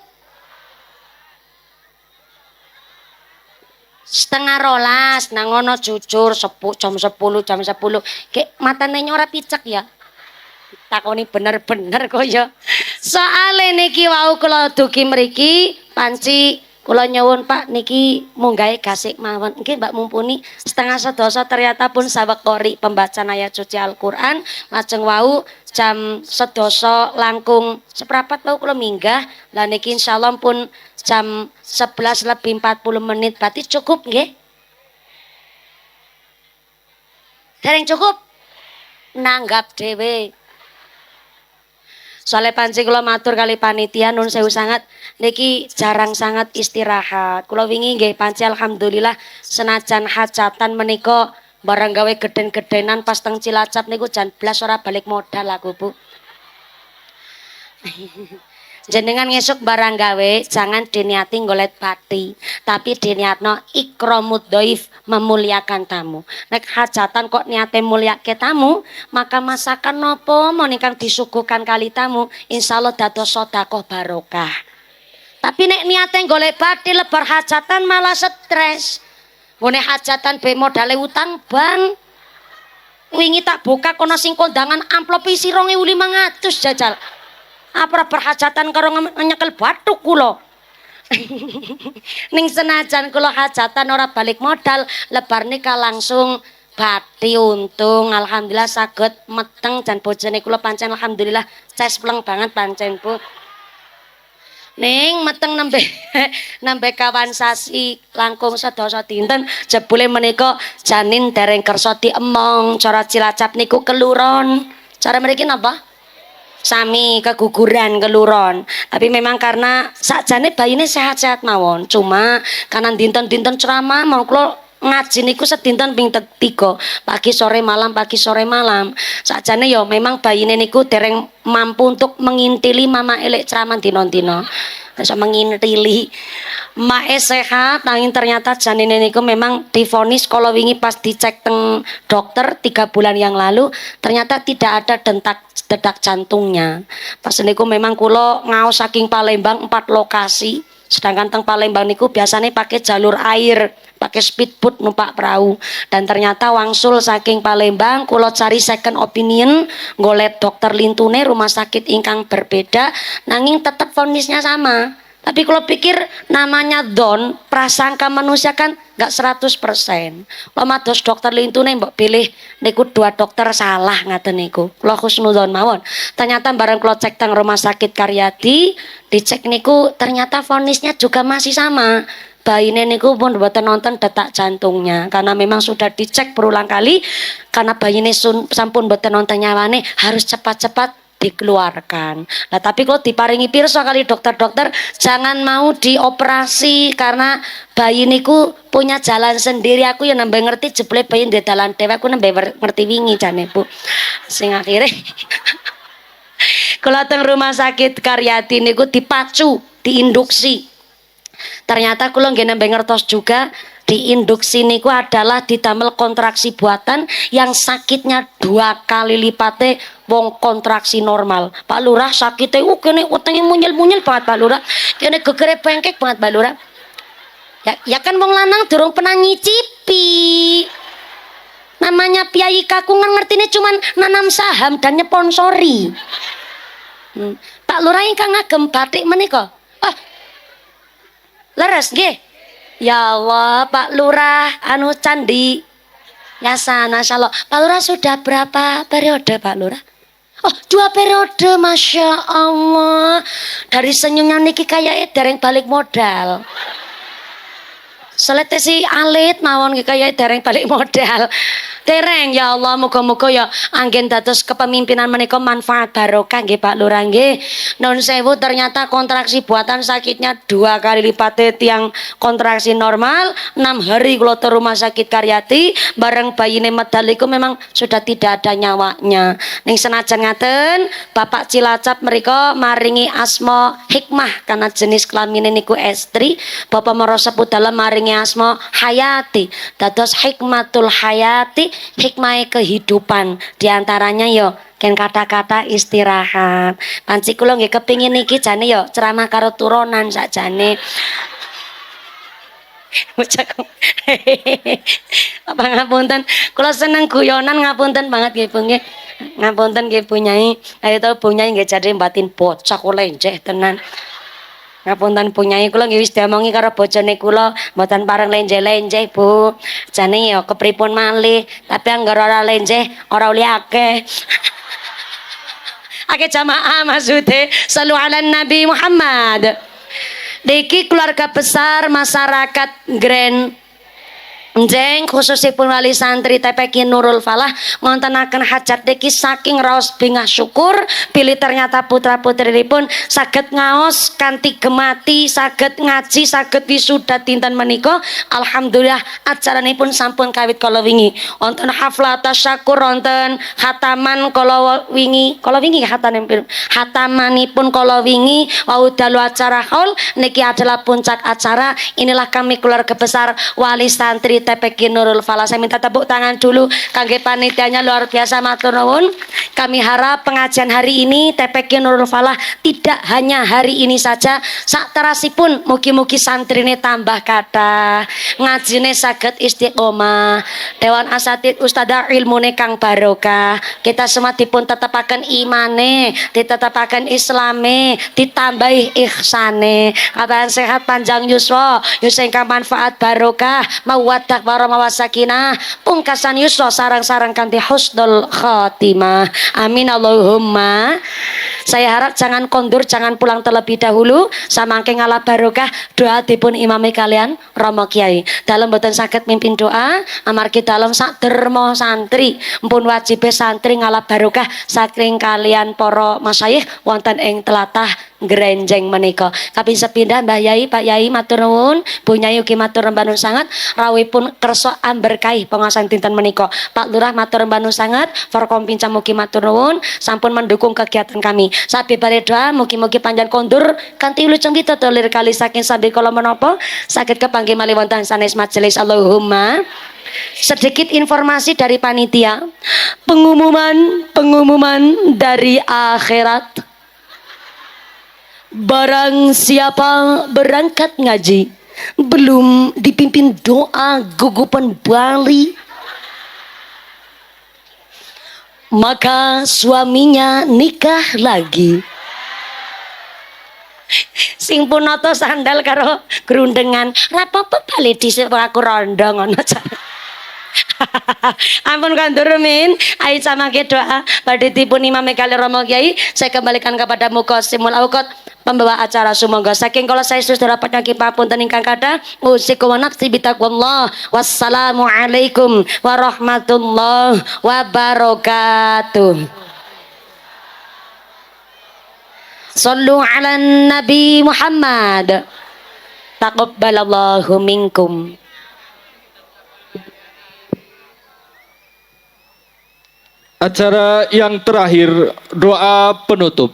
Speaker 1: 11:30 nang ngono jujur jam 10 jam 10. Kek matane ora picek ya. Takoni bener-bener kok ya. Soale niki wau kula dugi mriki panci kula nyuwun Pak niki munggahe gasik mawon. Nggih Mbak mumpuni 11:30 ternyata pun sawektori pembacaan ayat suci Al-Qur'an. Lajeng wau jam 11 langkung seprapat wau kula minggah. Lah niki insyaallah pun jam 11 lebih 40 menit berarti cukup nggih? Dereng cukup? Nanggap dhewe. Soalnya panci kula matur kali panitia nun sewu sangat niki jarang sangat istirahat. Kula wingi nggih panci alhamdulillah senajan hajatan menika barang gawe geden-gedenan pas teng Cilacap niku jan blas ora balik modal aku Bu. Jenengan ngesuk barang gawe jangan diniati ngolet pati, tapi diniatno ikramud dhaif memuliakan tamu. Nek hajatan kok niate mulyake tamu, maka masakan nopo monikang disuguhkan kali tamu, insyaallah dados sedekah barokah. Tapi nek niate golek pati lebar hajatan malah stres. Ngene hajatan be modale utang bank. Wingi tak buka kono sing kondangan amplop isi 2.500 jajal. Apa berhajatan karo nyekel bathuk kula. Ning senajan kula hajatan ora balik modal, lebar nika langsung bati untung. Alhamdulillah saged meteng jan bojone kula pancen alhamdulillah cespleng banget pancen Bu. Ning meteng nembe kawan sasi langkung sedasa dinten jebule menika janin dereng kersa diemong. Cara Cilacap niku keluron. Cara mriki napa? Sami keguguran keluron. Tapi memang karena sakjane bayine sehat-sehat mawon. Cuma kanan dinten-dinten ceramah mau kula ngaji niku sedinten ping 3 pagi sore malam pagi sore malam. Sakjane ya memang bayine niku dereng mampu untuk mengintili mama elek ceramah dina-dina. Bisa mengintili mae sehat nanging ternyata janine niku memang divonis kalau wingi pas dicek teng dokter 3 bulan yang lalu ternyata tidak ada detak jantungnya. Pas niku memang kula ngaos saking Palembang 4 lokasi. Sedangkan teng Palembang niku biasanya pakai jalur air, pakai speedboat numpak perahu. Dan ternyata wangsul saking Palembang kula cari second opinion, golek dokter lintune rumah sakit ingkang berbeda, nanging tetap vonisnya sama. Tapi kalau pikir namanya don, prasangka manusia kan gak 100%. Kalau mados dokter lintune mbok pilih niku 2 dokter salah ngaten niku. Kula husnudzon mawon. Ternyata bareng kula cek teng rumah sakit Karyadi, dicek niku ternyata vonisnya juga masih sama. Bayine niku pun mboten nonton detak jantungnya karena memang sudah dicek berulang kali karena bayine sampun mboten nonton nyawane harus cepat-cepat dikeluarkan. Nah tapi kalau diparingi pirsa kali dokter-dokter jangan mau dioperasi karena bayi niku punya jalan sendiri. Aku ya nambah ngerti jebule bayi ndek dalan dhewe aku nambah ngerti wingi jane Bu. Sing akhirnya kalau teng rumah sakit Karyati niku dipacu, diinduksi. Ternyata kula nggih nembe ngertos juga diinduksi niku adalah didamel kontraksi buatan yang sakitnya 2 kali lipate wong kontraksi normal. Pak Lurah sakitnya kene wetenge munyel-munyel banget Pak Lurah. Kene gegere bengkek banget Pak Lurah. Ya kan wong lanang durung pernah ngicipi. Namanya piyai kakungan ngertine cuman nanam saham dan nyponsori. Pak Lurah ingkang ngagem batik menika. Leres nggih. Ya Allah, Pak Lurah anu candi Yasana Shalom. Pak Lurah sudah berapa periode Pak Lurah? Oh, 2 periode, Masya Allah. Dari senyumnya niki kayak dereng balik modal. Selete si alit mawon kayak dereng balik modal. Tereng ya Allah muga-muga ya anggen dados kepemimpinan menika manfaat barokah nggih Pak Lurah nggih. Nun sewu ternyata kontraksi buatan sakitnya 2 kali lipat tiang kontraksi normal. 6 hari kula ke rumah sakit Karyati bareng bayine medal iku memang sudah tidak ada nyawanya. Ning senajan ngaten Bapak Cilacap mereka maringi asma Hikmah karena jenis kelamin niku estri. Bapak Merosepu dalam maringi asma Hayati. Dados Hikmatul Hayati, hikmah kehidupan diantaranya yo ken kata-kata istirahat. Panci kula nggih kepingin niki jane yo ceramah karo turunan sakjane. Ucap apa ngapunten kula seneng guyonan ngapunten banget nggih Bu nggih. Ngapunten nggih Bu Nyai. Ayo tau Bu Nyai nggih jare batin bocah kula lenjeh tenan. Ngapunten Bu Nyai kula nggih wis diomongi karo bojone kula mboten pareng lenje-lenje Bu. Jane ya kepripun malih, tapi anggar ora lenje ora uli akeh. Akeh jamaah maksude sallu ala Nabi Muhammad. Niki keluarga besar masyarakat Grand Njeng khususipun wali santri TPQ Nurul Falah ngontenaken hajat niki saking raos bingah syukur pilih ternyata putra putrinipun saged ngaos kanthi gemati saged ngaji saged wisuda dinten menika alhamdulillah acaranipun sampun kawit kala wingi wonten haflah tasyakur wonten khataman kala wingi hatamanipun kala wingi wau dalu acara haul niki adalah puncak acara. Inilah kami keluarga besar wali santri TPQ Nurul Falah. Saya minta tepuk tangan dulu kangge panitianya luar biasa matur nuwun. Kami harap pengajian hari ini TPQ Nurul Falah tidak hanya hari ini saja, sakterasipun mugi-mugi santrine tambah kathah, ngajine saged istiqomah, dewan asatid ustadzah ilmune kang barokah. Kita semua dipun tetepaken imane, ditetapaken islame, ditambahi ihsane, kabahan sehat panjang yuswa, yuswa ingkang manfaat barokah, mawaddah warahmah wasakinah, pungkasan yuswa sarang-sarang kanthi husnul khotimah. Amin Allahumma. Saya harap jangan kondur, jangan pulang terlebih dahulu. Samangke ngalah barokah doa dipun imami kalian Romo Kiai. Dalam boten saged mimpin doa, amargi dalam sak derma santri, mpun wajibe santri ngalah barokah saking kalian para masyayikh wonten ing tlatah Grenjeng menika. Kaping sepindhah Mbah Yai, Pak Yai matur nuwun, Bu Nyai ugi matur rembanun sangat rawuhipun kersa amberkahi pengawasan dinten menika. Pak Lurah matur rembanun sangat, Forkom Pincam mugi matur nuwun sampun mendukung kegiatan kami. Sabibare doa mugi-mugi panjang kondur kanthi wilujeng kita tolir kali saking sambil kala menapa saged kepanggih malih wonten sanes majelis. Allahumma. Sedikit informasi dari panitia. Pengumuman dari akhirat. Barang siapa berangkat ngaji belum dipimpin doa gugupan Bali, maka suaminya nikah lagi. Sing punoto sandal karo grundengan rapopo bali dhisik aku rondo ngono. Ampun kandur min, ayo samangke doa badhe dipun imam kali Romo Kiai. Saya kembalikan kepada Muqassimul Awqat pembawa acara sumangga saking kala saya sudah dapat nyaki papunten ingkang kathah usikum wa nafsi bitaqwallah. Wassalamualaikum warahmatullahi wabarakatuh. Sallu ala Nabi Muhammad. Taqabbalallahu minkum.
Speaker 3: Acara yang terakhir, doa penutup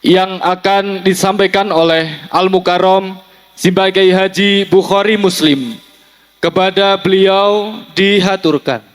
Speaker 3: yang akan disampaikan oleh Al-Mukarram sebagai Haji Bukhari Muslim. Kepada beliau dihaturkan.